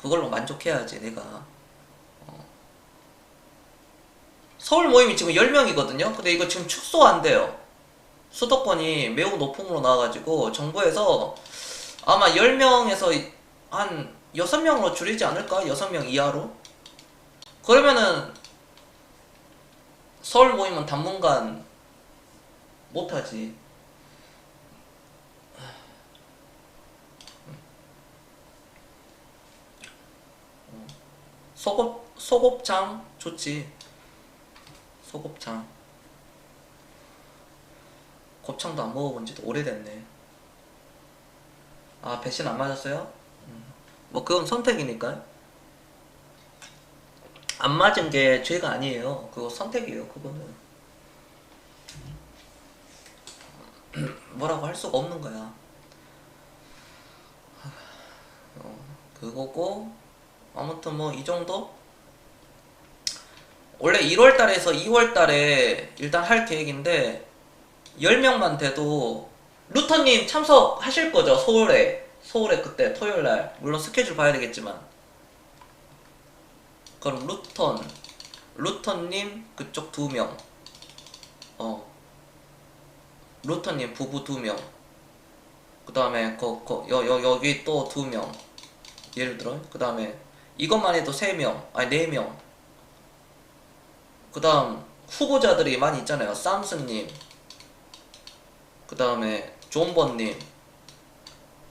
그걸로 만족해야지 내가. 서울 모임이 지금 10명이거든요. 근데 이거 지금 축소 안 돼요. 수도권이 매우 높음으로 나와가지고 정부에서 아마 10명에서 한 6명으로 줄이지 않을까? 6명 이하로? 그러면은 서울 모임은 당분간 못하지. 소곱창 좋지. 소곱창. 곱창도 안 먹어본 지도 오래됐네. 아, 배신 안 맞았어요? 뭐 그건 선택이니까. 안 맞은 게 죄가 아니에요. 그거 선택이에요. 그거는 뭐라고 할 수가 없는 거야. 그거고 아무튼 뭐 이 정도? 원래 1월달에서 2월달에 일단 할 계획인데 10명만 돼도 루터님 참석하실 거죠? 서울에 그때 토요일날 물론 스케줄 봐야 되겠지만 그럼 루터님 그쪽 2명 루터님 부부 2명 그 다음에 여기 또 2명 예를 들어 그 다음에 이것만 해도 3명 아니 4명 그 다음 후보자들이 많이 있잖아요. 쌈스님 그 다음에 존버님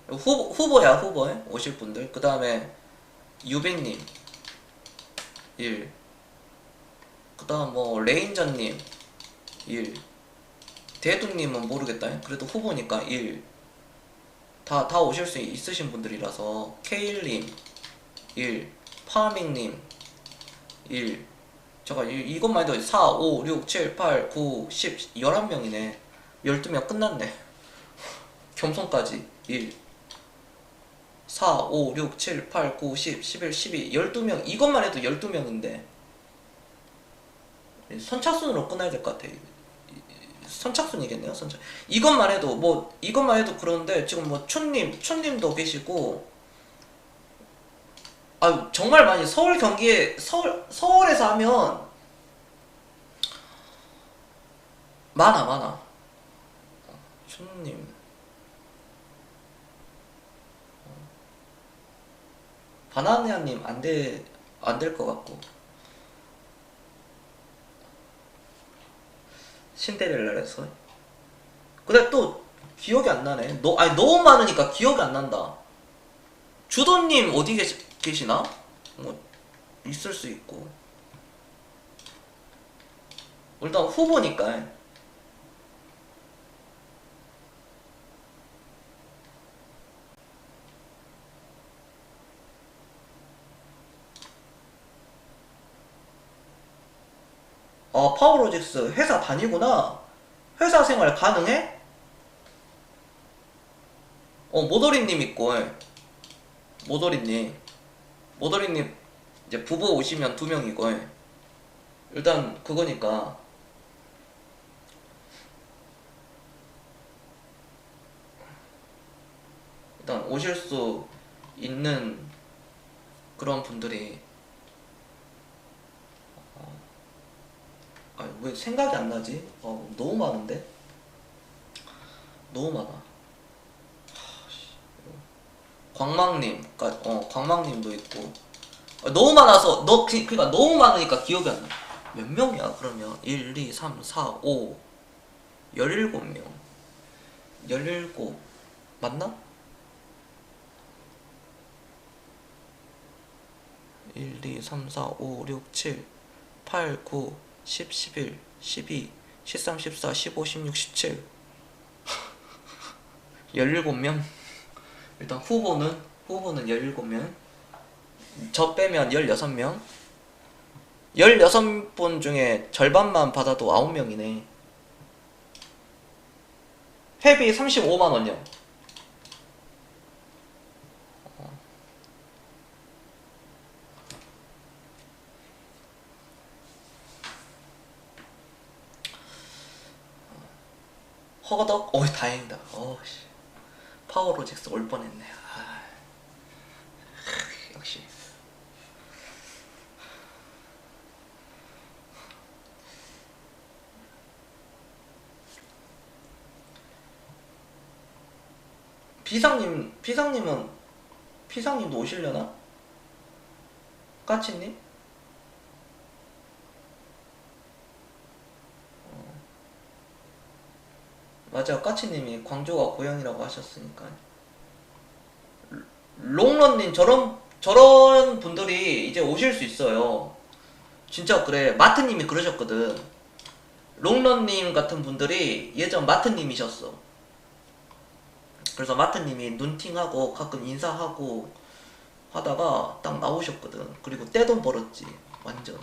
후보야 후보에 오실 분들 그 다음에 유빈님 1 그 다음 뭐 레인저님 1 대두님은 모르겠다. 그래도 후보니까 1 다 오실 수 있으신 분들이라서 케일님 1 파밍님 1 제가 이것만 해도 4, 5, 6, 7, 8, 9, 10, 11명이네 12명 끝났네. 겸손까지 1 4, 5, 6, 7, 8, 9, 10, 11, 12 12명 이것만 해도 12명인데 선착순으로 끝나야 될 것 같아. 선착순이겠네요. 이것만 해도 그런데 지금 뭐 춘님도 계시고 정말 많이 서울 경기에 서울에서 하면 많아. 춘님 바나나님 안 될 것 같고 신데렐라에서 근데 또 기억이 안 나네. 너무 많으니까 기억이 안 난다. 주도님 어디 계시나? 뭐 있을 수 있고 일단 후보니까. 파워로직스 회사 다니구나. 회사 생활 가능해? 모더리님 있고. 모더리님 이제 부부 오시면 2명이고. 일단 그거니까. 일단 오실 수 있는 그런 분들이 왜 생각이 안 나지? 너무 많은데? 너무 많아. 광망님도 있고. 너무 많아서 그러니까 너무 많으니까 기억이 안 나. 몇 명이야 그러면? 1, 2, 3, 4, 5 17명. 17 맞나? 1, 2, 3, 4, 5, 6, 7, 8, 9, 10, 11, 12, 13, 14, 15, 16, 17 17명. 일단 후보는 17명. 저 빼면 16명. 16분 중에 절반만 받아도 9명이네. 회비 35만원이요. 허거덕? 다행이다. 파워로직스 올 뻔했네. 역시. 피상님도 오시려나? 까치님? 맞아, 까치님이 광주가 고향이라고 하셨으니까. 롱런님, 저런 분들이 이제 오실 수 있어요. 진짜 그래. 마트님이 그러셨거든. 롱런님 같은 분들이 예전 마트님이셨어. 그래서 마트님이 눈팅하고 가끔 인사하고 하다가 딱 나오셨거든. 그리고 떼돈 벌었지. 완전.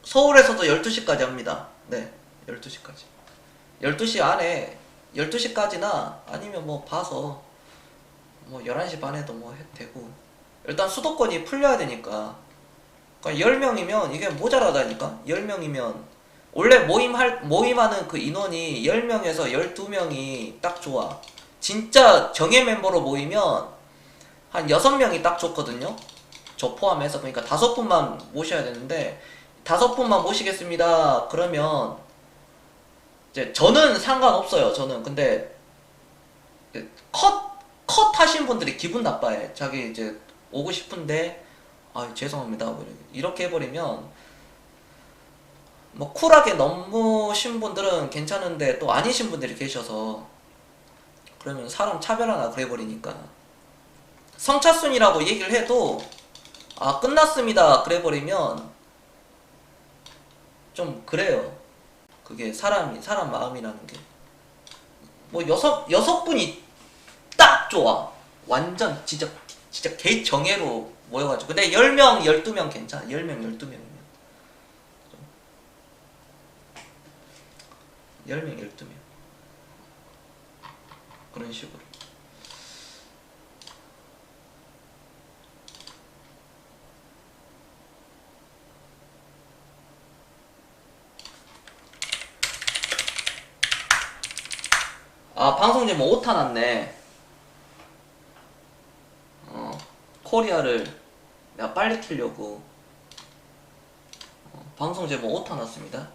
서울에서도 12시까지 합니다. 네, 12시까지. 12시 안에 12시까지나 아니면 뭐 봐서 뭐 11시 반에도 뭐 해도 되고. 일단 수도권이 풀려야 되니까. 그러니까 10명이면 이게 모자라다니까. 10명이면 원래 모임하는 그 인원이 10명에서 12명이 딱 좋아. 진짜 정예 멤버로 모이면 한 6명이 딱 좋거든요. 저 포함해서. 그러니까 5분만 모셔야 되는데 5분만 모시겠습니다. 그러면 이제 저는 상관없어요. 저는 근데 컷 하신 분들이 기분 나빠해. 자기 이제 오고 싶은데 죄송합니다. 뭐 이렇게 해버리면 뭐 쿨하게 넘으신 분들은 괜찮은데 또 아니신 분들이 계셔서 그러면 사람 차별하나 그래버리니까. 성차순이라고 얘기를 해도 끝났습니다 그래버리면 좀 그래요. 그게 사람 마음이라는 게. 뭐 여섯 분이 딱 좋아. 완전 진짜 개 정예로 모여가지고. 근데 10명 12명 괜찮아. 10명 12명이면 10명 12명 그런 식으로. 방송 제목 오타 났네. 코리아를 내가 빨리 키려고 방송 제목 오타 났습니다.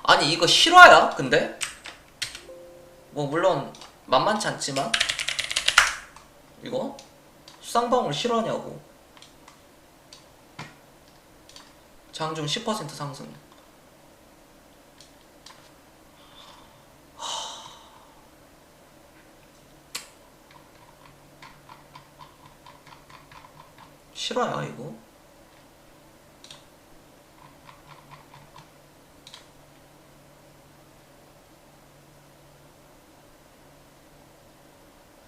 아니 이거 실화야? 근데? 뭐 물론 만만치 않지만 이거? 쌍방울 실화냐고. 장중 10% 상승. 실화야 이거?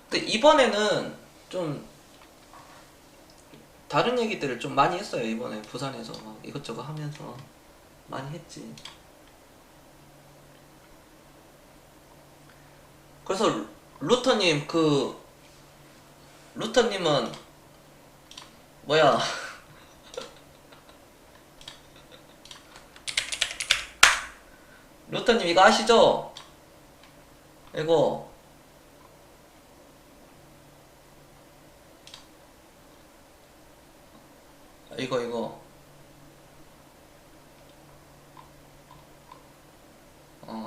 근데 이번에는 좀 다른 얘기들을 좀 많이 했어요. 이번에 부산에서 막 이것저것 하면서 많이 했지. 그래서 루터님 루터님은 뭐야? 루터님 이거 아시죠? 이거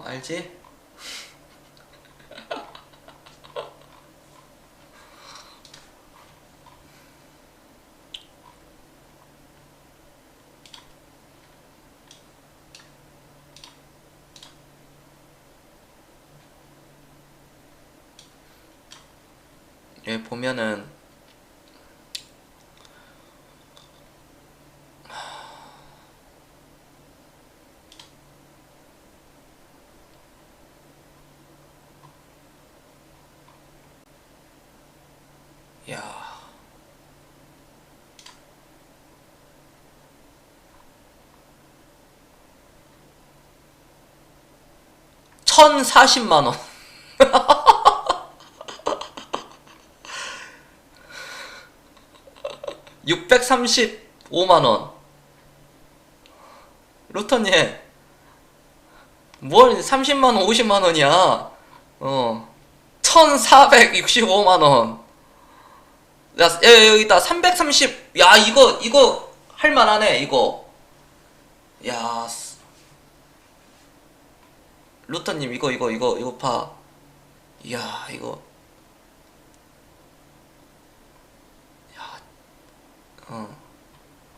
알지? 여기 보면은 야 1040만원 635만원 루터님 뭘 30만원 50만원이야 1465만원 야 여기다 330 야 이거 할만하네 이거 야 루터님 이거 봐 이야 이거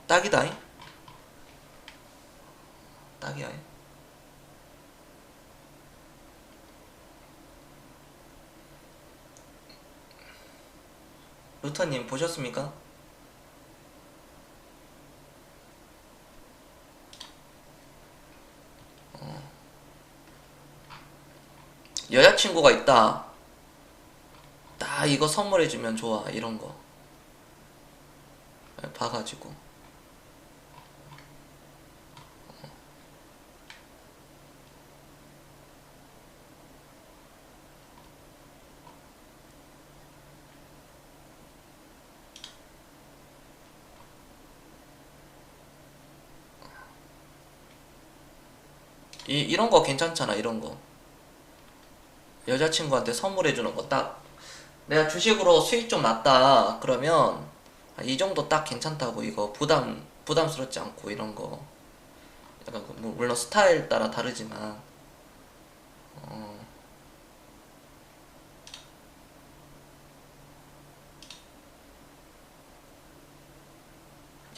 딱이다잉 딱이야 루터님 보셨습니까? 여자친구가 있다 딱 이거 선물해주면 좋아 이런거 봐가지고 이런거 괜찮잖아 이런거 여자친구한테 선물해주는 거 딱 내가 주식으로 수익 좀 났다 그러면 이 정도 딱 괜찮다고 이거 부담스럽지 않고 이런 거 약간 물론 스타일 따라 다르지만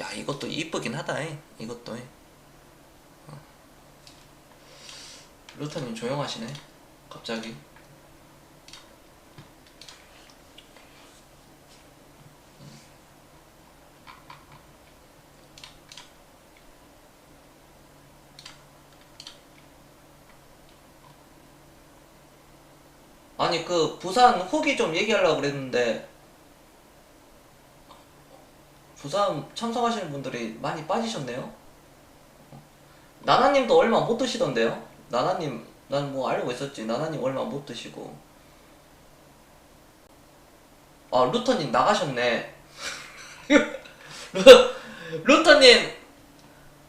야 이것도 이쁘긴 하다 이것도 루터님 조용하시네 갑자기 아니 그 부산 후기 좀 얘기하려고 그랬는데 부산 참석하시는 분들이 많이 빠지셨네요. 나나님도 얼마 못 드시던데요? 나나님 난 뭐 알고 있었지. 나나님 얼마 못 드시고. 아 루터님 나가셨네. 루터님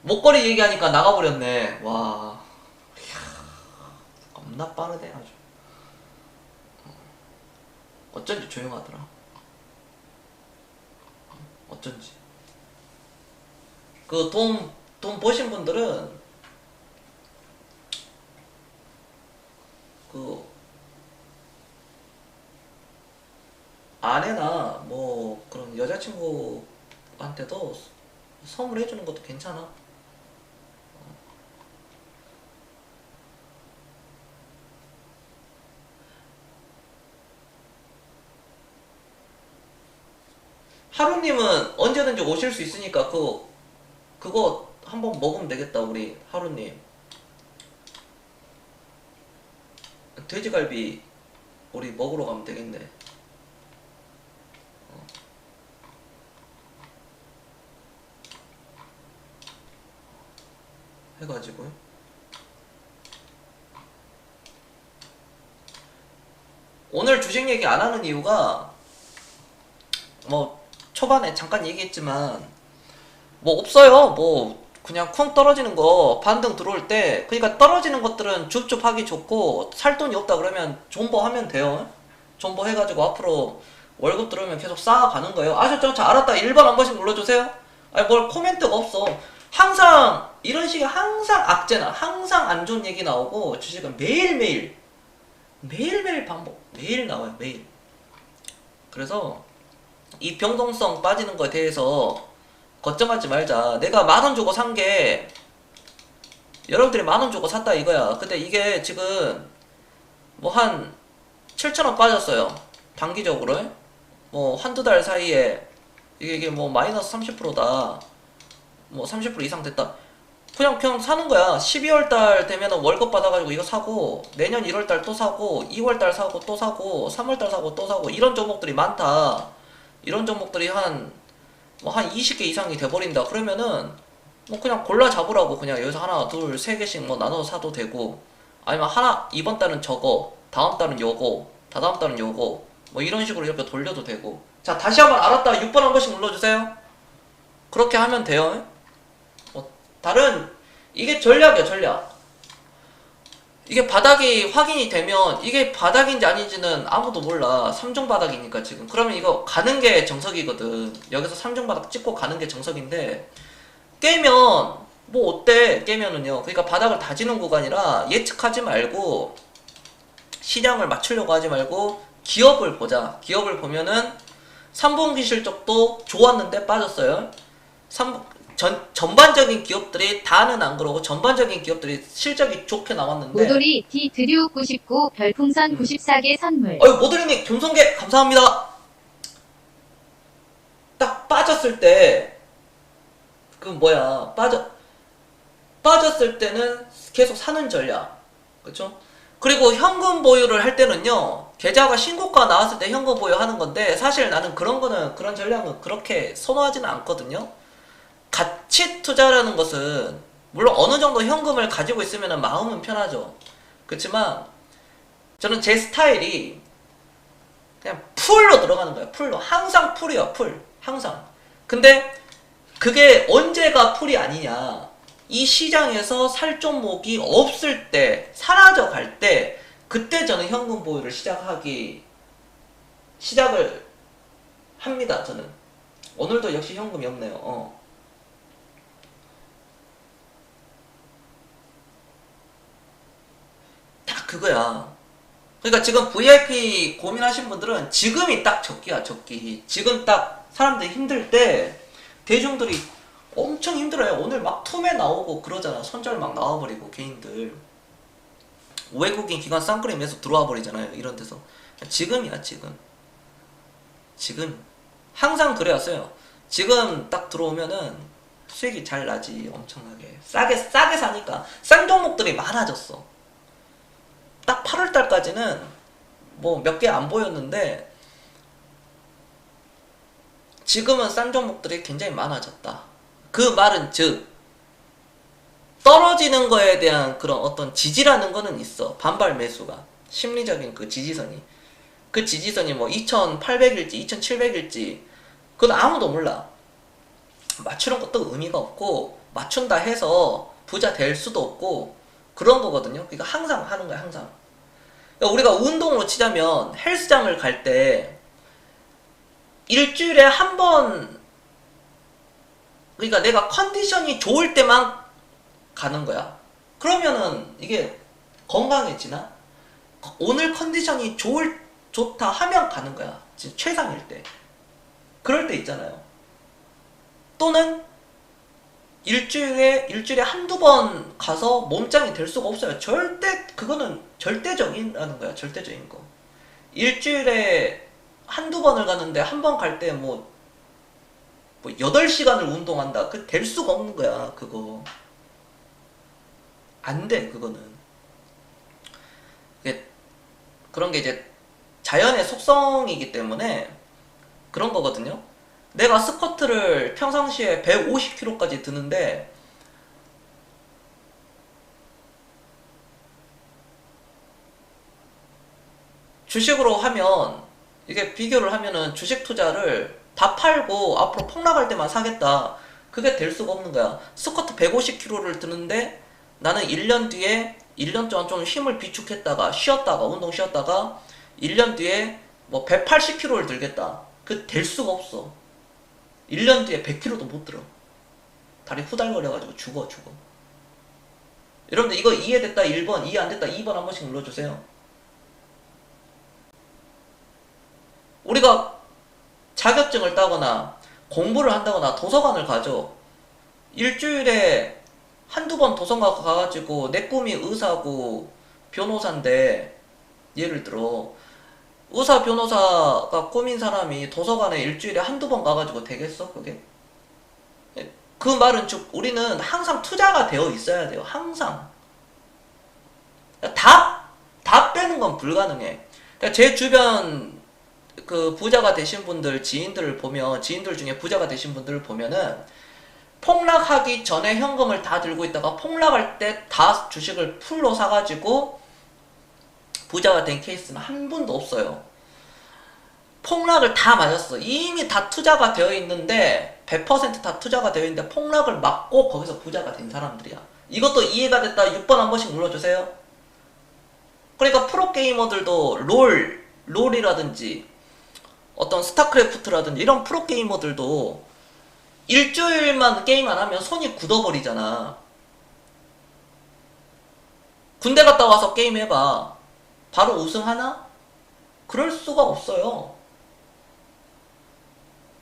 목걸이 얘기하니까 나가버렸네. 와 겁나 빠르네 아주. 어쩐지 조용하더라. 어쩐지. 그 돈 버신 분들은 그 아내나 여자친구한테도 선물해주는 것도 괜찮아. 하루님은 언제든지 오실 수 있으니까 그거 한번 먹으면 되겠다. 우리 하루님 돼지갈비 우리 먹으러 가면 되겠네. 해가지고요. 오늘 주식 얘기 안 하는 이유가 뭐 초반에 잠깐 얘기했지만 뭐 없어요. 뭐 그냥 쿵 떨어지는 거 반등 들어올 때, 그러니까 떨어지는 것들은 줍줍하기 좋고 살 돈이 없다 그러면 존버 하면 돼요. 존버 해가지고 앞으로 월급 들어오면 계속 쌓아가는 거예요. 아셨죠? 자, 알았다. 1번 한 번씩 눌러주세요. 아니 뭘 코멘트가 없어. 항상 이런 식의 항상 악재나 항상 안 좋은 얘기 나오고 주식은 매일매일 반복, 매일 나와요. 매일. 그래서 이 변동성 빠지는 거에 대해서 걱정하지 말자. 내가 10,000원 주고 산 게 여러분들이 10,000원 주고 샀다 이거야. 근데 이게 지금 뭐 한 7,000원 빠졌어요. 단기적으로. 뭐 한두 달 사이에 이게 뭐 마이너스 30%다. 뭐 30% 이상 됐다. 그냥 사는 거야. 12월 달 되면 월급 받아가지고 이거 사고, 내년 1월 달 또 사고, 2월 달 사고 또 사고, 3월 달 사고 또 사고, 이런 종목들이 많다. 이런 종목들이 한 20개 이상이 돼버린다. 그러면은 뭐 그냥 골라 잡으라고. 그냥 여기서 하나, 둘, 세 개씩 뭐 나눠서 사도 되고, 아니면 하나, 이번 달은 저거, 다음 달은 요거, 다다음 달은 요거, 뭐 이런 식으로 이렇게 돌려도 되고. 자, 다시 한번 알았다. 6번 한 번씩 눌러주세요. 그렇게 하면 돼요. 다른 이게 전략이야, 전략. 이게 바닥이 확인이 되면 이게 바닥인지 아닌지는 아무도 몰라. 3종 바닥이니까 지금. 그러면 이거 가는 게 정석이거든. 여기서 3종 바닥 찍고 가는 게 정석인데, 깨면 뭐 어때? 깨면은요. 그러니까 바닥을 다지는 구간이라 예측하지 말고 시장을 맞추려고 하지 말고 기업을 보자. 기업을 보면은 3분기 실적도 좋았는데 빠졌어요. 전반적인 기업들이 다는 안 그러고 전반적인 기업들이 실적이 좋게 나왔는데. 모돌이 D 드류 99 별풍선 94개 선물. 모돌이님 금손개 감사합니다. 딱 빠졌을 때 빠졌을 때는 계속 사는 전략. 그쵸? 그리고 현금 보유를 할 때는요, 계좌가 신고가 나왔을 때 현금 보유하는 건데, 사실 나는 그런 전략은 그렇게 선호하지는 않거든요. 가치 투자라는 것은 물론 어느 정도 현금을 가지고 있으면 마음은 편하죠. 그렇지만 저는 제 스타일이 그냥 풀로 들어가는 거예요. 풀로. 항상 풀이야. 풀. 항상. 근데 그게 언제가 풀이 아니냐. 이 시장에서 살 종목이 없을 때, 사라져 갈 때, 그때 저는 현금 보유를 시작을 합니다. 저는. 오늘도 역시 현금이 없네요. 딱 그거야. 그러니까 지금 VIP 고민하신 분들은 지금이 딱 적기야, 적기. 지금 딱 사람들이 힘들 때 대중들이 엄청 힘들어요. 오늘 막 투매 나오고 그러잖아. 손절 막 나와버리고 개인들. 외국인 기관 쌍끌이면서 들어와 버리잖아요. 이런 데서. 지금이야, 지금. 지금. 항상 그래왔어요. 지금 딱 들어오면은 수익이 잘 나지. 엄청나게. 싸게 사니까. 싼 종목들이 많아졌어. 딱 8월달까지는 뭐 몇 개 안 보였는데 지금은 싼 종목들이 굉장히 많아졌다. 그 말은 즉 떨어지는 거에 대한 그런 어떤 지지라는 거는 있어. 반발 매수가. 심리적인 그 지지선이. 그 지지선이 뭐 2800일지 2700일지 그건 아무도 몰라. 맞추는 것도 의미가 없고 맞춘다 해서 부자 될 수도 없고 그런 거거든요. 그러니까 항상 하는 거야, 항상. 그러니까 우리가 운동으로 치자면 헬스장을 갈 때 일주일에 한 번, 그러니까 내가 컨디션이 좋을 때만 가는 거야. 그러면은 이게 건강해지나? 오늘 컨디션이 좋다 하면 가는 거야. 지금 최상일 때. 그럴 때 있잖아요. 또는 일주일에 한두 번 가서 몸짱이 될 수가 없어요. 그거는 절대적이라는 거야. 절대적인 거. 일주일에 한두 번을 가는데 한 번 갈 때 뭐 8시간을 운동한다. 그 될 수가 없는 거야. 그거. 안 돼. 그거는. 그런 게 이제 자연의 속성이기 때문에 그런 거거든요. 내가 스쿼트를 평상시에 150kg까지 드는데 주식으로 하면 이게 비교를 하면은 주식 투자를 다 팔고 앞으로 폭락할 때만 사겠다. 그게 될 수가 없는 거야. 스쿼트 150kg를 드는데 나는 1년 뒤에 1년 동안 좀 힘을 비축했다가 쉬었다가 운동 쉬었다가 1년 뒤에 뭐 180kg를 들겠다. 그 될 수가 없어. 1년 뒤에 100kg도 못 들어. 다리 후달거려가지고 죽어. 여러분들 이거 이해됐다 1번, 이해 안 됐다 2번 한 번씩 눌러주세요. 우리가 자격증을 따거나 공부를 한다거나 도서관을 가죠. 일주일에 한두 번 도서관 가가지고 내 꿈이 의사고 변호사인데 예를 들어 의사 변호사가 꿈인 사람이 도서관에 일주일에 한두 번 가가지고 되겠어 그게? 그 말은 즉 우리는 항상 투자가 되어 있어야 돼요. 항상 다 빼는 건 불가능해. 그러니까 제 주변 그 부자가 되신 분들 지인들 중에 부자가 되신 분들을 보면은 폭락하기 전에 현금을 다 들고 있다가 폭락할 때 다 주식을 풀로 사가지고 부자가 된 케이스는 한 분도 없어요. 폭락을 다 맞았어. 이미 다 투자가 되어 있는데 100% 다 투자가 되어 있는데 폭락을 맞고 거기서 부자가 된 사람들이야. 이것도 이해가 됐다 6번 한 번씩 눌러주세요. 그러니까 프로게이머들도 롤이라든지 어떤 스타크래프트라든지 이런 프로게이머들도 일주일만 게임 안 하면 손이 굳어버리잖아. 군대 갔다 와서 게임 해봐. 바로 우승하나? 그럴 수가 없어요.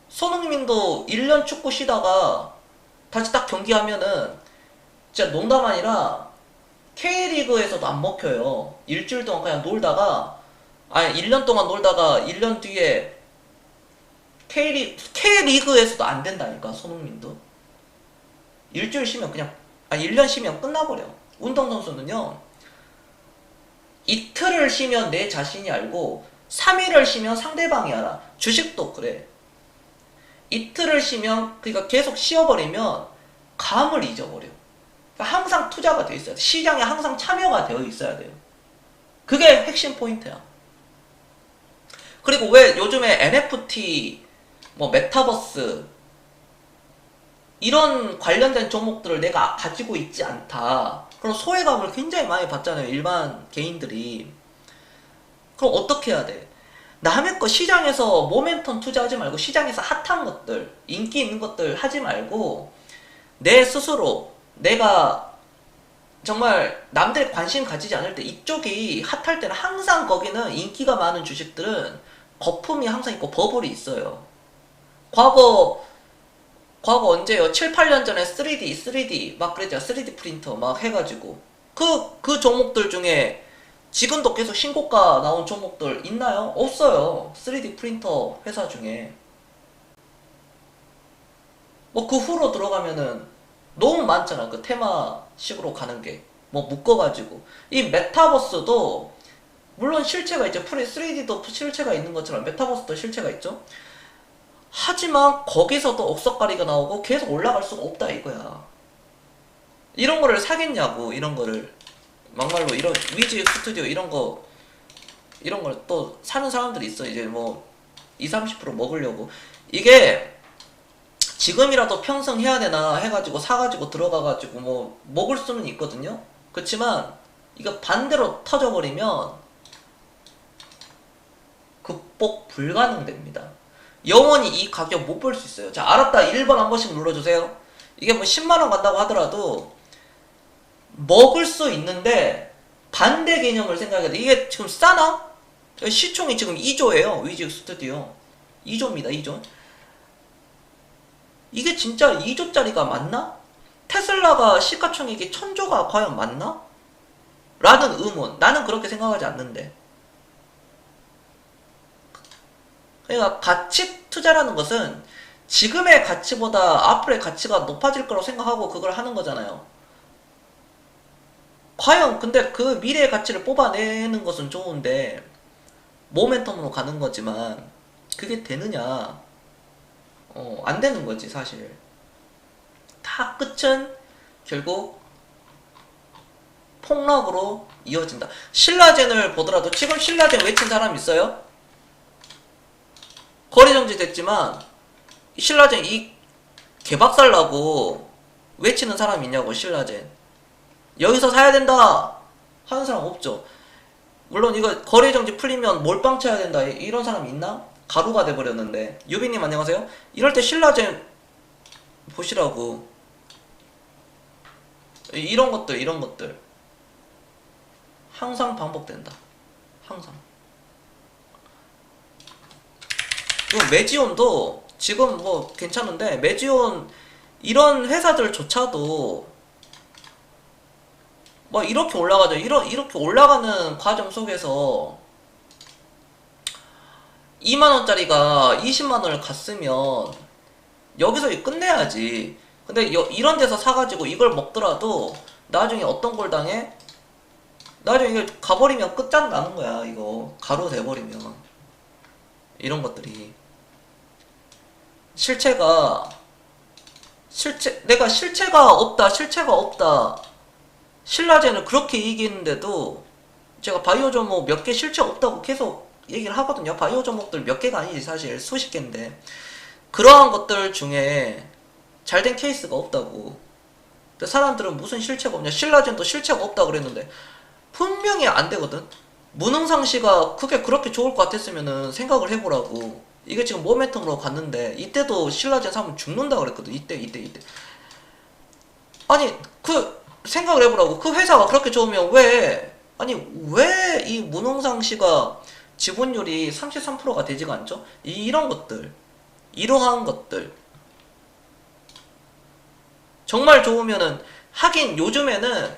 손흥민도 1년 축구 쉬다가 다시 딱 경기하면은 진짜 농담 아니라 K리그에서도 안 먹혀요. 일주일 동안 그냥 놀다가 1년 동안 놀다가 1년 뒤에 K리그에서도 안 된다니까. 손흥민도 일주일 쉬면 그냥 1년 쉬면 끝나버려. 운동선수는요 이틀을 쉬면 내 자신이 알고 3일을 쉬면 상대방이 알아. 주식도 그래. 이틀을 쉬면 그러니까 계속 쉬어버리면 감을 잊어버려. 그러니까 항상 투자가 돼 있어야 돼. 시장에 항상 참여가 되어 있어야 돼요. 그게 핵심 포인트야. 그리고 왜 요즘에 NFT 뭐 메타버스 이런 관련된 종목들을 내가 가지고 있지 않다. 그럼 소외감을 굉장히 많이 받잖아요. 일반 개인들이. 그럼 어떻게 해야 돼? 남의 거 시장에서 모멘텀 투자하지 말고 시장에서 핫한 것들, 인기 있는 것들 하지 말고 내 스스로 내가 정말 남들 관심 가지지 않을 때 이쪽이 핫할 때는 항상 거기는 인기가 많은 주식들은 거품이 항상 있고 버블이 있어요. 과거 언제요? 7, 8년 전에 3D 막 그랬죠. 3D 프린터 막 해가지고 그 종목들 중에 지금도 계속 신고가 나온 종목들 있나요? 없어요. 3D 프린터 회사 중에 뭐 그 후로 들어가면은 너무 많잖아. 그 테마식으로 가는 게 뭐 묶어가지고 이 메타버스도 물론 실체가 있죠. 3D도 실체가 있는 것처럼 메타버스도 실체가 있죠. 하지만 거기서도 억석가리가 나오고 계속 올라갈 수가 없다 이거야. 이런 거를 사겠냐고. 이런 거를 막말로 이런 위즈 스튜디오 이런 걸 또 사는 사람들이 있어. 이제 뭐 20-30% 먹으려고. 이게 지금이라도 편성해야 되나 해가지고 사가지고 들어가가지고 뭐 먹을 수는 있거든요. 그렇지만 이거 반대로 터져버리면 극복 불가능됩니다. 영원히 이 가격 못 볼 수 있어요. 자, 알았다 1번 한 번씩 눌러주세요. 이게 뭐 10만원 간다고 하더라도 먹을 수 있는데 반대 개념을 생각해야 돼. 이게 지금 싸나? 시총이 지금 2조예요. 위즈 스튜디오 2조입니다. 2조. 이게 진짜 2조짜리가 맞나? 테슬라가 시가총액이 1000조가 과연 맞나? 라는 의문. 나는 그렇게 생각하지 않는데. 그러니까 가치 투자라는 것은 지금의 가치보다 앞으로의 가치가 높아질 거라고 생각하고 그걸 하는 거잖아요. 과연 근데 그 미래의 가치를 뽑아내는 것은 좋은데 모멘텀으로 가는 거지만 그게 되느냐? 안 되는 거지 사실. 다 끝은 결국 폭락으로 이어진다. 신라젠을 보더라도 지금 신라젠 외친 사람 있어요? 거래 정지됐지만 신라젠 이 개박살 나고 외치는 사람 있냐고. 신라젠 여기서 사야 된다 하는 사람 없죠. 물론 이거 거래 정지 풀리면 몰빵 쳐야 된다 이런 사람 있나? 가루가 돼버렸는데. 유빈님 안녕하세요. 이럴 때 신라젠 보시라고. 이런 것들 항상 반복된다. 항상. 그리고 메지온도 지금 뭐 괜찮은데, 메지온 이런 회사들조차도 뭐 이렇게 올라가죠. 이렇게 올라가는 과정 속에서 2만원짜리가 20만원을 갔으면 여기서 끝내야지. 근데 이런 데서 사가지고 이걸 먹더라도 나중에 어떤 걸 당해? 나중에 이게 가버리면 끝장 나는 거야. 이거 가루 돼버리면. 이런 것들이 내가 실체가 없다 신라젠을 그렇게 얘기했는데도 제가 바이오 종목 몇 개 실체 없다고 계속 얘기를 하거든요. 바이오 종목들 몇 개가 아니지 사실 수십 개인데. 그러한 것들 중에 잘된 케이스가 없다고. 근데 사람들은 무슨 실체가 없냐, 신라젠도 실체가 없다 그랬는데 분명히 안 되거든. 무능상시가 그게 그렇게 좋을 것 같았으면은 생각을 해보라고. 이게 지금 모멘텀으로 갔는데 이때도 신라젠 사면 죽는다 그랬거든. 이때 아니 그 생각을 해보라고. 그 회사가 그렇게 좋으면 왜 이 무능상시가 지분율이 33%가 되지가 않죠? 이런 것들, 이러한 것들 정말 좋으면은, 하긴 요즘에는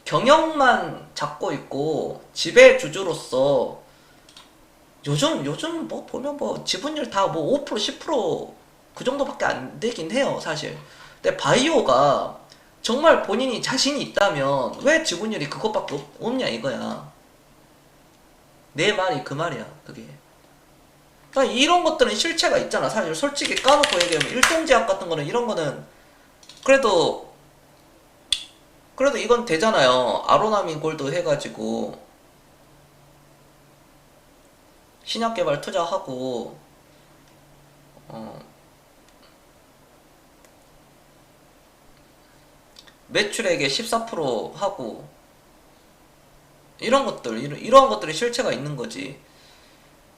경영만 잡고 있고 지배주주로서 요즘 뭐 보면 뭐 지분율 다 뭐 5% 10%그 정도밖에 안 되긴 해요 사실. 근데 바이오가 정말 본인이 자신이 있다면 왜 지분율이 그것밖에 없냐 이거야. 내 말이 그 말이야 그게. 그러니까 이런 것들은 실체가 있잖아 사실. 솔직히 까놓고 얘기하면 일동제약 같은 거는, 이런 거는 그래도 이건 되잖아요. 아로나민 골드 해가지고 신약 개발 투자하고 매출액의 14% 하고 이런 것들이 실체가 있는 거지.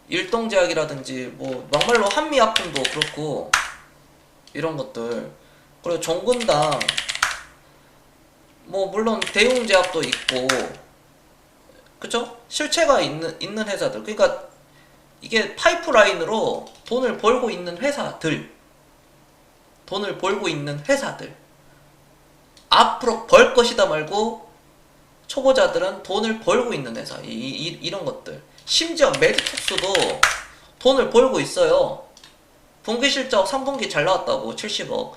일동제약이라든지 뭐 막말로 한미약품도 그렇고 이런 것들. 그리고 종근당 뭐 물론 대웅제약도 있고 그쵸? 실체가 있는 회사들. 그러니까 이게 파이프라인으로 돈을 벌고 있는 회사들, 앞으로 벌 것이다 말고 초보자들은 돈을 벌고 있는 회사. 이런 것들. 심지어 메디톡스도 돈을 벌고 있어요. 분기 실적 3분기 잘 나왔다고 70억.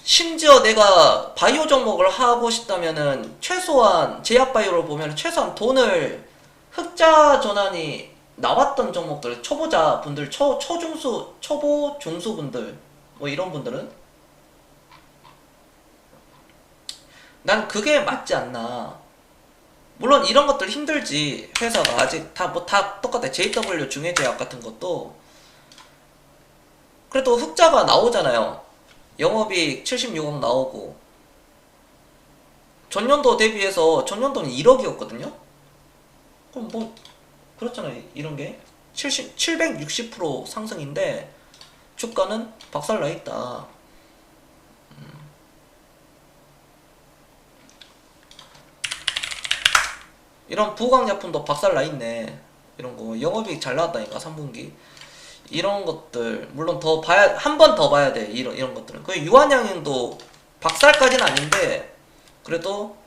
심지어 내가 바이오 종목을 하고 싶다면은 최소한 제약바이오를 보면 최소한 돈을, 흑자 전환이 나왔던 종목들, 초보자 분들, 초보 중수 분들, 뭐 이런 분들은 난 그게 맞지 않나. 물론 이런 것들 힘들지. 회사가 아직 다 똑같아. JW 중해제약 같은 것도 그래도 흑자가 나오잖아요. 영업이익 76억 나오고, 전년도 대비해서 전년도는 1억이었거든요. 그럼 뭐 그렇잖아요. 이런 게 760% 상승인데 주가는 박살나 있다. 이런 부강약품도 박살나 있네. 이런 거 영업이익 잘 나왔다니까 3분기. 이런 것들 물론 더 봐야 한 번 더 봐야 돼. 이런 것들은 그 유한양행도 박살까지는 아닌데 그래도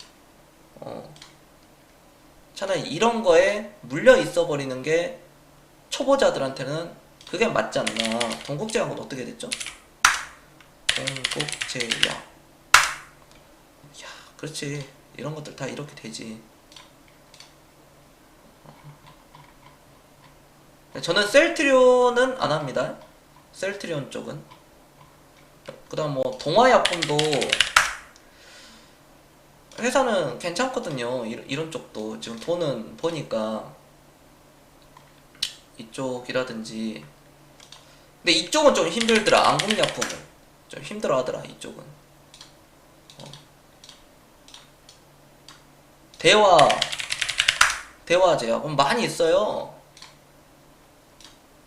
차라리 이런 거에 물려 있어 버리는 게 초보자들한테는 그게 맞지 않나. 동국제약은 어떻게 됐죠? 동국제약. 야, 그렇지. 이런 것들 다 이렇게 되지. 저는 셀트리온은 안 합니다. 셀트리온 쪽은. 그 다음 뭐 동아약품도 회사는 괜찮거든요. 이런 쪽도 지금 돈은 보니까 이쪽이라든지. 근데 이쪽은 좀 힘들더라. 안국약품은 좀 힘들어하더라. 이쪽은. 대화제약 많이 있어요.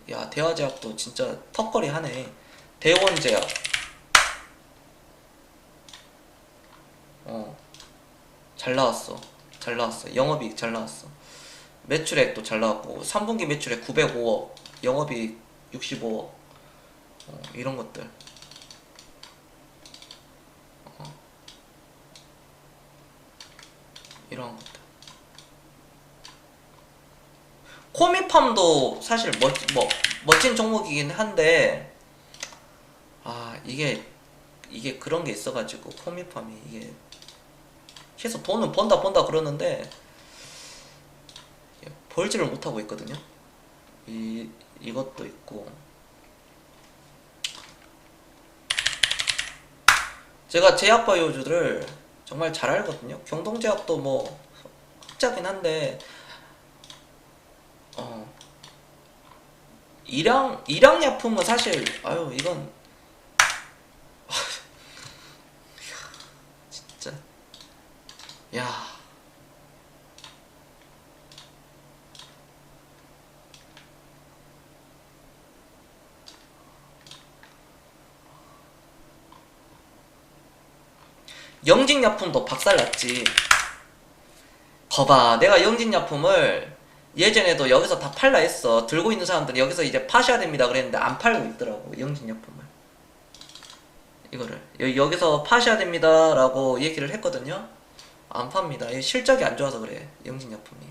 야, 대화제약도 진짜 턱걸이 하네. 대원제약. 잘 나왔어. 잘 나왔어. 영업이익 잘 나왔어. 매출액도 잘 나왔고 3분기 매출액 905억, 영업이익 65억. 이런 것들. 이런 것들. 코미팜도 사실 멋진 종목이긴 한데 이게 그런 게 있어가지고 코미팜이 이게 계속 돈은 번다 그러는데 벌지를 못하고 있거든요. 이것도 있고 제가 제약바이오주를 정말 잘 알거든요. 경동제약도 뭐 흑자긴 한데 일양약품은 사실 이건 진짜 야 영진약품도 박살났지. 거봐, 내가 영진약품을 예전에도 여기서 다 팔라 했어. 들고 있는 사람들이 여기서 이제 파셔야 됩니다 그랬는데 안 팔고 있더라고. 영진약품을 이거를 여기서 파셔야 됩니다 라고 얘기를 했거든요. 안 팝니다. 실적이 안 좋아서 그래. 영진약품이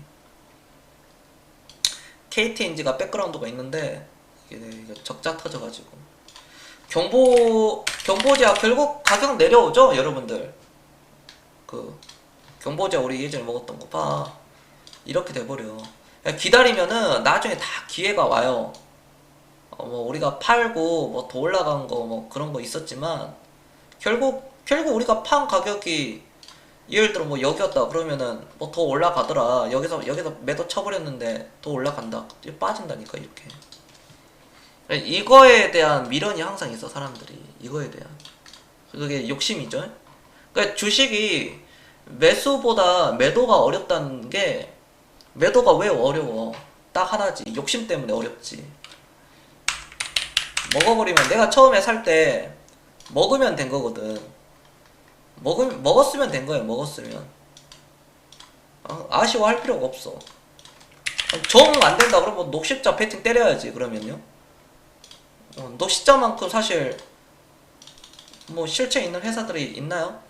KTNG가 백그라운드가 있는데 이게 적자 터져가지고 경보제약 결국 가격 내려오죠 여러분들. 그 경보제약 우리 예전에 먹었던 거 봐. 이렇게 돼버려. 기다리면은 나중에 다 기회가 와요. 뭐 우리가 팔고 뭐 더 올라간 거 뭐 그런 거 있었지만 결국 우리가 판 가격이 예를 들어 뭐 여기였다 그러면은 뭐 더 올라가더라. 여기서 매도 쳐버렸는데 더 올라간다. 빠진다니까 이렇게. 이거에 대한 미련이 항상 있어 사람들이. 이거에 대한 그게 욕심이죠. 그러니까 주식이 매수보다 매도가 어렵다는 게 매도가 왜 어려워? 딱 하나지. 욕심 때문에 어렵지. 먹어버리면 내가 처음에 살 때 먹으면 된 거거든. 먹었으면 된 거예요. 먹었으면 아쉬워할 필요가 없어. 정 안 된다 그러면 녹십자 배팅 때려야지. 그러면요. 녹십자만큼 사실 뭐 실체 있는 회사들이 있나요?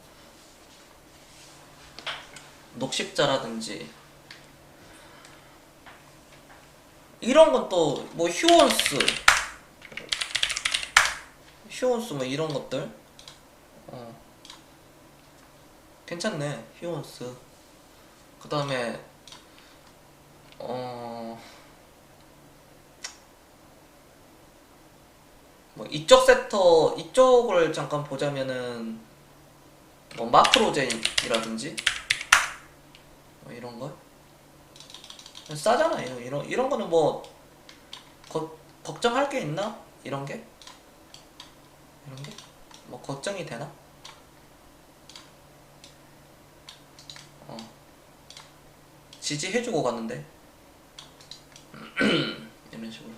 녹십자라든지 이런 건 또 뭐 휴원스 뭐 이런 것들 괜찮네. 휴원스 그 다음에 뭐 이쪽 섹터 이쪽을 잠깐 보자면은 뭐 마크로젠이라든지 뭐 이런 거 싸잖아요. 이런 거는 뭐 걱정할 게 있나? 이런 게 뭐 걱정이 되나? 지지해주고 갔는데 이런 식으로.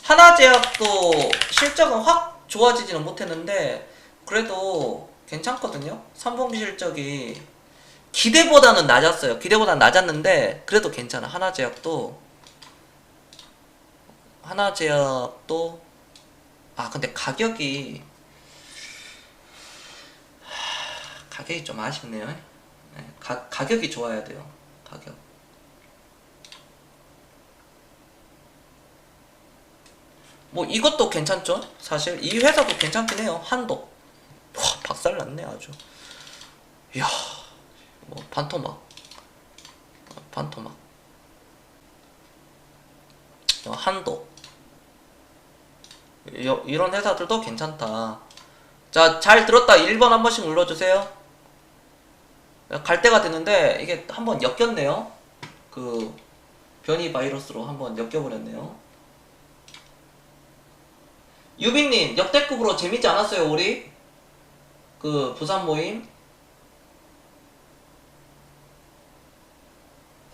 하나제약도 실적은 확 좋아지지는 못했는데 그래도 괜찮거든요. 3분기 실적이 기대보다는 낮았어요. 기대보다는 낮았는데 그래도 괜찮아. 하나제약도 하나제약도 근데 가격이 좀 아쉽네요. 네, 가격이 좋아야 돼요. 가격. 뭐 이것도 괜찮죠? 사실 이 회사도 괜찮긴 해요. 한독. 와, 박살났네 아주. 이야, 뭐 반토막. 한독. 이런 회사들도 괜찮다. 자, 잘 들었다. 1번 한 번씩 눌러주세요. 갈 때가 됐는데 이게 한번 엮였네요. 그 변이 바이러스로 한번 엮여버렸네요. 유빈님, 역대급으로 재밌지 않았어요 우리? 그 부산 모임?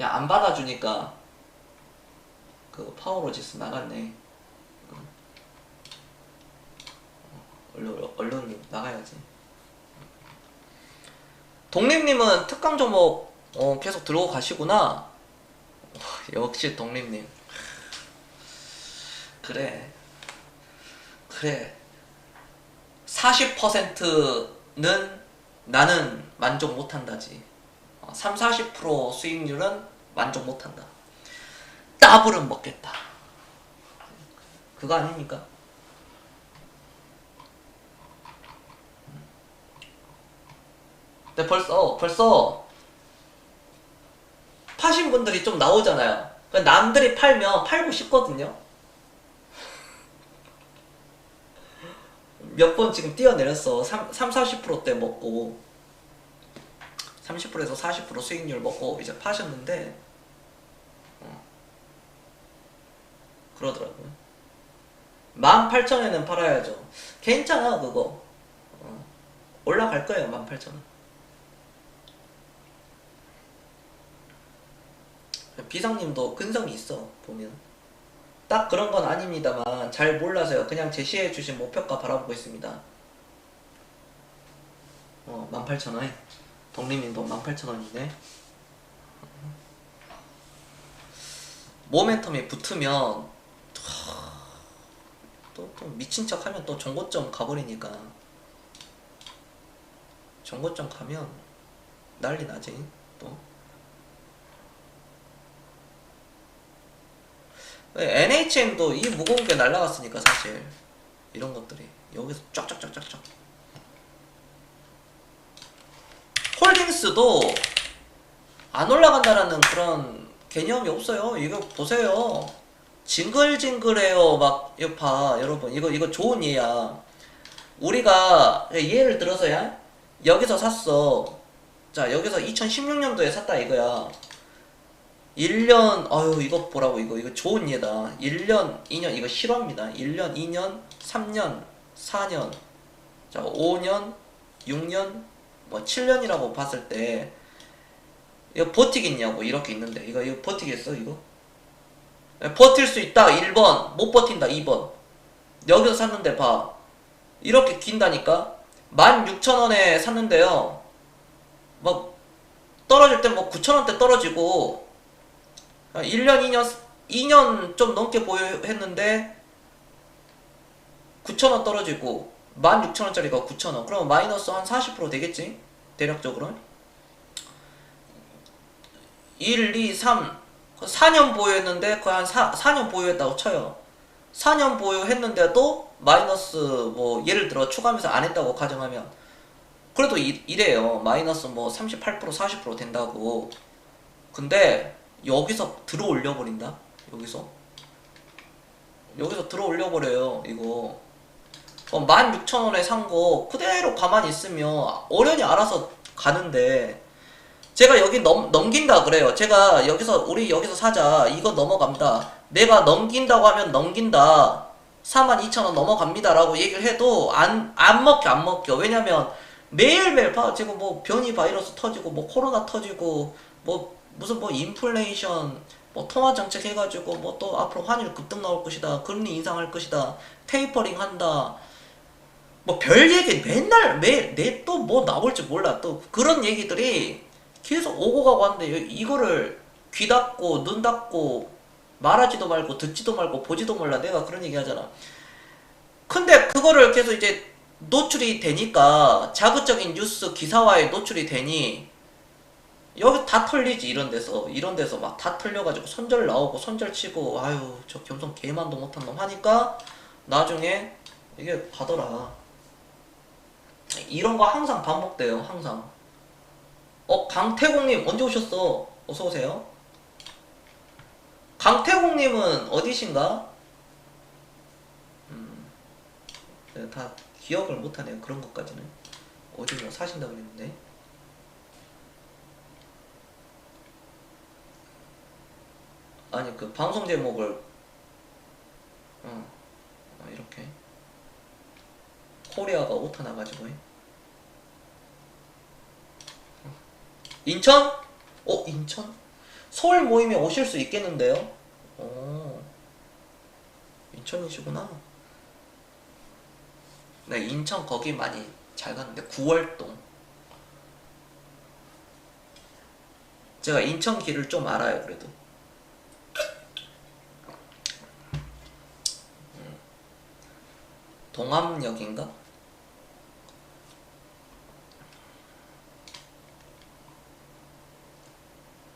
야, 안 받아주니까 그 파워로지스 나갔네. 얼른 나가야지. 독립님은 특강 종목 계속 들고 가시구나. 역시 독립님. 그래 40%는 나는 만족 못한다지. 30-40% 수익률은 만족 못한다. 더블은 먹겠다. 그거 아닙니까? 근데 벌써 파신 분들이 좀 나오잖아요. 남들이 팔면 팔고 싶거든요. 몇 번 지금 뛰어내렸어. 30-40%대 먹고 30%에서 40% 수익률 먹고 이제 파셨는데 그러더라고요. 18,000원에는 팔아야죠. 괜찮아 그거. 올라갈 거예요. 18,000원. 비상님도 근성이 있어 보면. 딱 그런 건 아닙니다만 잘 몰라서요. 그냥 제시해 주신 목표가 바라보고 있습니다. 18,000원. 독립님도 18,000원이네. 모멘텀이 붙으면 또 미친 척 하면 또 정고점 가버리니까. 정고점 가면 난리 나지 또. NHN도 이 무거운 게 날라갔으니까 사실 이런 것들이 여기서 쫙쫙쫙쫙쫙. 홀딩스도 안 올라간다라는 그런 개념이 없어요. 이거 보세요. 징글징글해요. 막 이거 봐 여러분. 이거 좋은 예야. 우리가 예를 들어서야 여기서 샀어. 자, 여기서 2016년도에 샀다 이거야. 1년, 이거 보라고, 이거 좋은 예다. 1년, 2년, 이거 실화입니다. 1년, 2년, 3년, 4년, 자, 5년, 6년, 뭐, 7년이라고 봤을 때, 이거 버티겠냐고, 이렇게 있는데, 이거 버티겠어, 이거? 버틸 수 있다, 1번. 못 버틴다, 2번. 여기서 샀는데, 봐. 이렇게 긴다니까? 16,000원에 샀는데요. 뭐, 떨어질 때 뭐 9,000원대 떨어지고, 1년, 2년 좀 넘게 보유했는데 9,000원 떨어지고 16,000원짜리가 9,000원. 그러면 마이너스 한 40% 되겠지? 대략적으로. 1, 2, 3 4년 보유했는데 거의 한 4년 보유했다고 쳐요. 4년 보유했는데도 마이너스 뭐 예를 들어 추가하면서 안 했다고 가정하면 그래도 이래요. 마이너스 뭐 38% 40% 된다고. 근데 여기서 들어 올려버린다. 여기서 들어 올려버려요. 이거 16,000원에 산 거 그대로 가만히 있으면 어련히 알아서 가는데, 제가 여기 넘긴다 그래요. 제가 우리 여기서 사자, 이거 넘어간다, 내가 넘긴다고 하면 넘긴다, 42,000원 넘어갑니다 라고 얘기를 해도 안 먹혀. 왜냐면 매일매일 봐. 지금 뭐 변이 바이러스 터지고 뭐 코로나 터지고 뭐 무슨 뭐 인플레이션 뭐 통화 정책 해가지고 뭐 또 앞으로 환율 급등 나올 것이다, 금리 인상할 것이다, 테이퍼링 한다, 뭐 별 얘기 맨날 내 또 뭐 나올지 몰라. 또 그런 얘기들이 계속 오고 가고 하는데 이거를 귀 닫고 눈 닫고 말하지도 말고 듣지도 말고 보지도 몰라. 내가 그런 얘기 하잖아. 근데 그거를 계속 이제 노출이 되니까 자극적인 뉴스 기사화에 노출이 되니 여기 다 털리지. 이런 데서 막 다 털려가지고 손절 나오고 손절 치고 아유 저 겸손 개만도 못한 놈 하니까 나중에 이게 가더라. 이런 거 항상 반복돼요. 항상. 강태공님 언제 오셨어? 어서 오세요. 강태공님은 어디신가? 내가 다 기억을 못하네요. 그런 것까지는. 어디 뭐 사신다고 그랬는데. 아니 그 방송 제목을 이렇게 코리아가 오타 나가지고 인천? 인천? 서울 모임에 오실 수 있겠는데요? 인천이시구나. 네, 인천 거기 많이 잘 갔는데 9월동. 제가 인천 길을 좀 알아요. 그래도 동암역인가?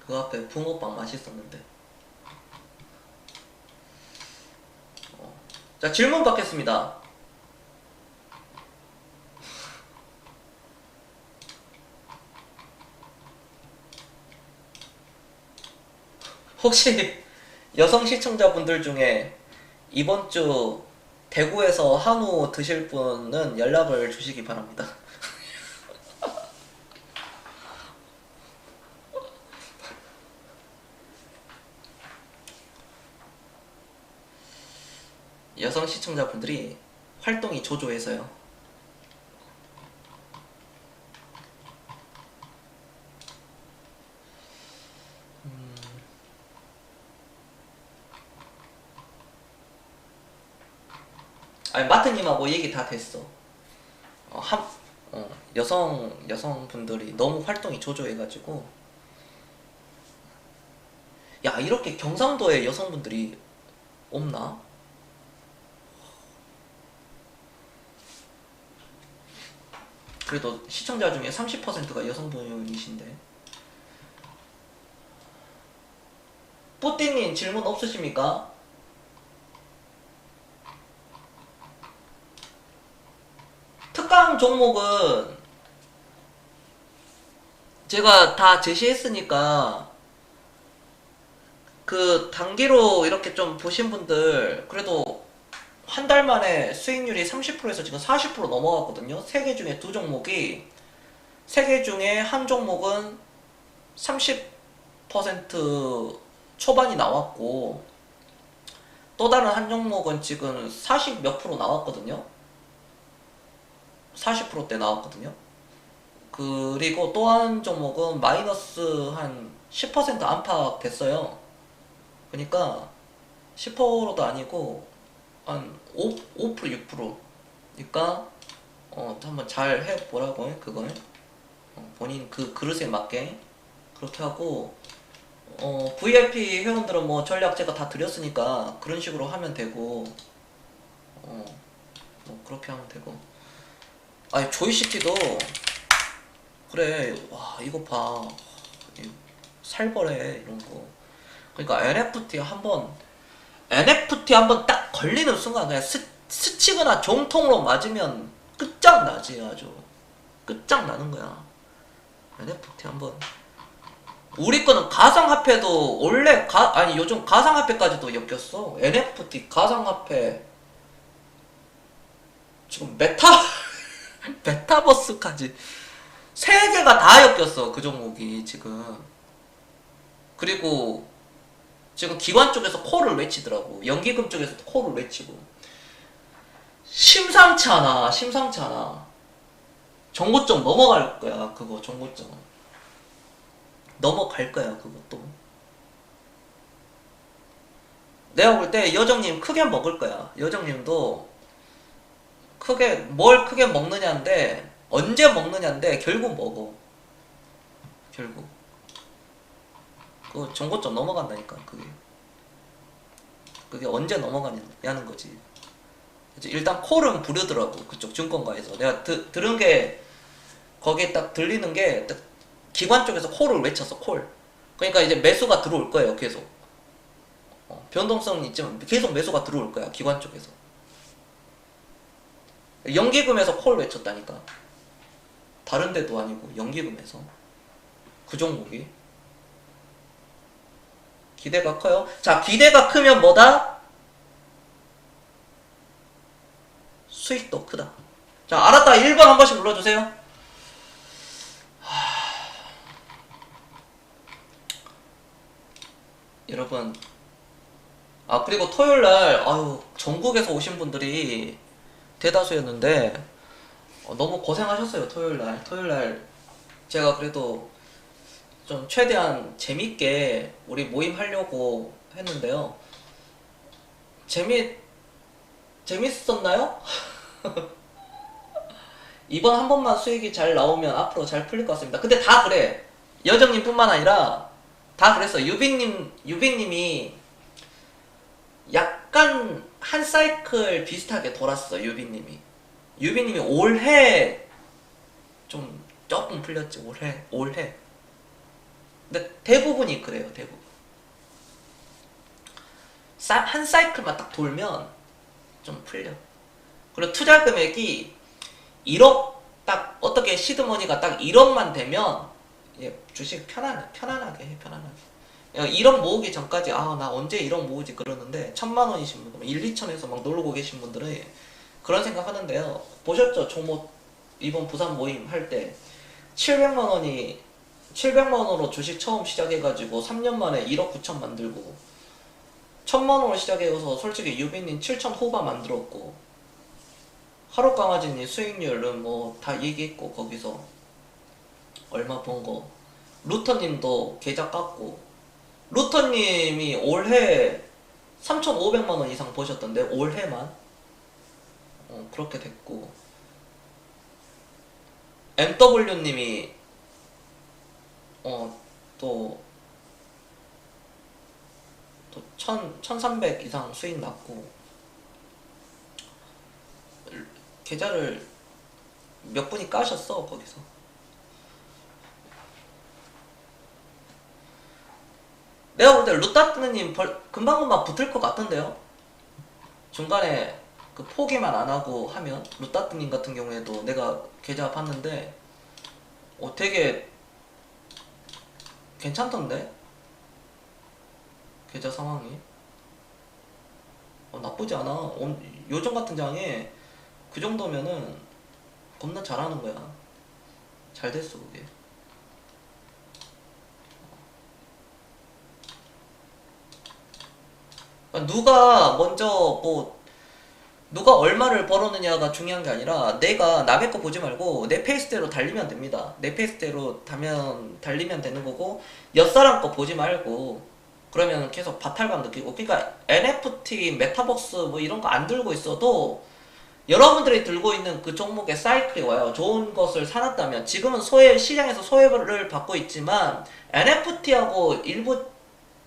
그 앞에 붕어빵 맛있었는데. 자, 질문 받겠습니다. 혹시 여성 시청자분들 중에 이번 주 대구에서 한우 드실 분은 연락을 주시기 바랍니다. 여성 시청자분들이 활동이 조조해서요. 아니 마트님하고 얘기 다 됐어. 여성분들이 너무 활동이 조조해가지고. 야, 이렇게 경상도에 여성분들이 없나? 그래도 시청자 중에 30%가 여성분이신데. 뿌띠님 질문 없으십니까? 특강 종목은 제가 다 제시했으니까 그 단기로 이렇게 좀 보신 분들 그래도 한 달 만에 수익률이 30%에서 지금 40% 넘어갔거든요. 3개 중에 2종목이 3개 중에 한 종목은 30% 초반이 나왔고 또 다른 한 종목은 지금 40 몇 프로 나왔거든요. 40%대 나왔거든요. 그리고 또 한 종목은 마이너스 한 10% 안팎 됐어요. 그러니까 10%도 아니고 한 5% 6%니까 한번 잘 해보라고 그걸 본인 그 그릇에 맞게 그렇게 하고 VIP 회원들은 뭐 전략 제가 다 드렸으니까 그런 식으로 하면 되고 뭐 그렇게 하면 되고. 아니 조이시티도 그래. 와 이거 봐 살벌해 이런 거. 그러니까 NFT 한번 딱 걸리는 순간 그냥 스치거나 정통으로 맞으면 끝장나지. 아주 끝장나는 거야. NFT 한번. 우리 거는 가상화폐도 원래 아니 요즘 가상화폐까지도 엮였어. NFT 가상화폐 지금 메타버스까지 세 개가 다 엮였어. 그 종목이 지금. 그리고 지금 기관 쪽에서 콜을 외치더라고. 연기금 쪽에서도 콜을 외치고. 심상치 않아. 정고점 넘어갈 거야. 그거 정고점 넘어갈 거야. 그것도 내가 볼 때 여정님 크게 먹을 거야. 여정님도 뭘 크게 먹느냐인데 언제 먹느냐인데 결국 먹어. 결국 그 정고점 넘어간다니까 그게. 그게 언제 넘어가냐는 거지. 일단 콜은 부르더라고. 그쪽 증권가에서. 내가 들은 게, 거기에 딱 들리는 게, 딱 기관 쪽에서 콜을 외쳤어, 콜. 그러니까 이제 매수가 들어올 거예요, 계속. 변동성은 있지만 계속 매수가 들어올 거야, 기관 쪽에서. 연기금에서 콜 외쳤다니까. 다른 데도 아니고, 연기금에서. 그 종목이. 기대가 커요. 자, 기대가 크면 뭐다? 수익도 크다. 자, 알았다. 1번 한 번씩 눌러주세요. 여러분, 그리고 토요일날 전국에서 오신 분들이 대다수였는데 너무 고생하셨어요. 토요일날 제가 그래도 좀 최대한 재밌게 우리 모임 하려고 했는데요. 재밌었나요? 이번 한 번만 수익이 잘 나오면 앞으로 잘 풀릴 것 같습니다. 근데 다 그래. 여정님 뿐만 아니라 다 그랬어. 유빈님이 약간 한 사이클 비슷하게 돌았어. 유빈님이 올해 좀 조금 풀렸지. 올해. 근데 대부분이 그래요. 대부분. 한 사이클만 딱 돌면 좀 풀려. 그리고 투자 금액이 1억 딱 어떻게 시드머니가 딱 1억만 되면 주식 편안하게 해. 1억 모으기 전까지 나 언제 1억 모으지 그러는데 1000만 원이신 분들 1, 2천에서 막 놀고 계신 분들은 그런 생각 하는데요. 보셨죠? 종목 이번 부산 모임 할 때 700만 원으로 주식 처음 시작해가지고 3년 만에 1억 9천 만들고 1000만 원으로 시작해서 솔직히 유빈님 7천 후반 만들었고 하루 강아지님 수익률은 뭐 다 얘기했고 거기서 얼마 번 거 루터님도 계좌 깎고 루터님이 올해 3,500만 원 이상 버셨던데 올해만 그렇게 됐고 MW님이 또 1300 이상 수익 났고 계좌를 몇 분이 까셨어 거기서. 내가 볼 때 루타트님 금방금방 붙을 것 같던데요. 중간에 그 포기만 안 하고 하면 루타트님 같은 경우에도 내가 계좌 봤는데 되게 괜찮던데 계좌 상황이 나쁘지 않아. 요즘 같은 장에 그 정도면은 겁나 잘하는 거야. 잘 됐어 그게. 누가 먼저 누가 얼마를 벌었느냐가 중요한 게 아니라 내가 남의 거 보지 말고 내 페이스대로 달리면 됩니다. 내 페이스대로 달리면 되는 거고 옆사람 거 보지 말고 그러면 계속 바탈감 느끼고. 그러니까 NFT, 메타버스 뭐 이런 거 안 들고 있어도 여러분들이 들고 있는 그 종목의 사이클이 와요. 좋은 것을 사놨다면. 지금은 시장에서 소외를 받고 있지만 NFT하고 일부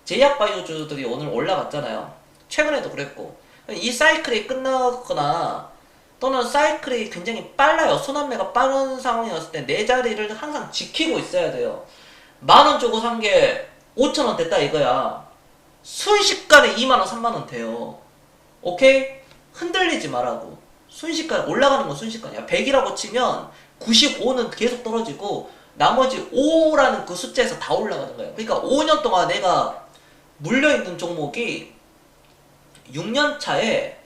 제약바이오주들이 오늘 올라갔잖아요. 최근에도 그랬고. 이 사이클이 끝나거나 또는 사이클이 굉장히 빨라요. 순환매가 빠른 상황이었을 때 내 자리를 항상 지키고 있어야 돼요. 10,000원 주고 산 게 5,000원 됐다 이거야. 순식간에 20,000원, 30,000원 돼요. 오케이? 흔들리지 말라고. 순식간에 올라가는 건 순식간이야. 100이라고 치면 95는 계속 떨어지고 나머지 5라는 그 숫자에서 다 올라가는 거야. 그러니까 5년 동안 내가 물려있는 종목이 6년 차에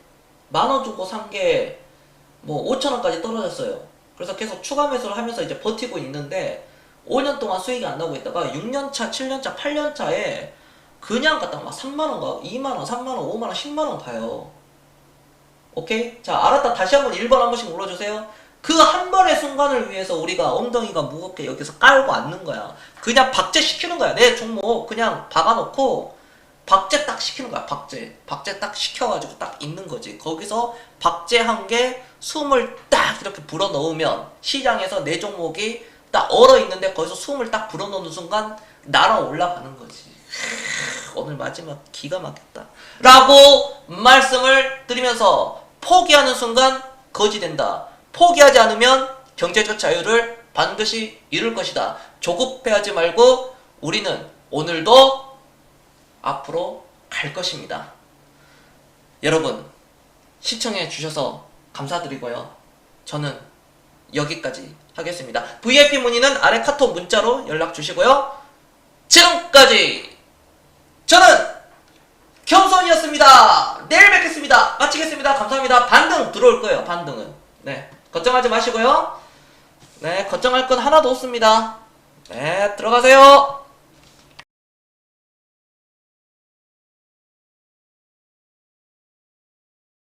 10,000원 주고 산 게 뭐 5,000원까지 떨어졌어요. 그래서 계속 추가 매수를 하면서 이제 버티고 있는데 5년 동안 수익이 안 나고 있다가 6년 차, 7년 차, 8년 차에 그냥 갖다가 막 3만원 가, 2만원, 3만원, 5만원, 10만원 가요. 오케이? 자, 알았다. 다시 한번 1번 한 번씩 눌러주세요. 그 한 번의 순간을 위해서 우리가 엉덩이가 무겁게 여기서 깔고 앉는 거야. 그냥 박제시키는 거야. 내 종목 그냥 박아놓고 박제 딱 시키는 거야. 박제 딱 시켜가지고 딱 있는 거지. 거기서 박제한 게 숨을 딱 이렇게 불어넣으면 시장에서 내 종목이 딱 얼어있는데 거기서 숨을 딱 불어넣는 순간 날아 올라가는 거지. 오늘 마지막 기가 막혔다 라고 말씀을 드리면서 포기하는 순간 거지 된다. 포기하지 않으면 경제적 자유를 반드시 이룰 것이다. 조급해하지 말고 우리는 오늘도 앞으로 갈 것입니다. 여러분 시청해 주셔서 감사드리고요. 저는 여기까지 하겠습니다. VIP 문의는 아래 카톡 문자로 연락 주시고요. 지금까지 저는 겸손이었습니다. 내일 뵙겠습니다. 마치겠습니다. 감사합니다. 반등 들어올 거예요. 반등은. 네, 걱정하지 마시고요. 네, 걱정할 건 하나도 없습니다. 네, 들어가세요.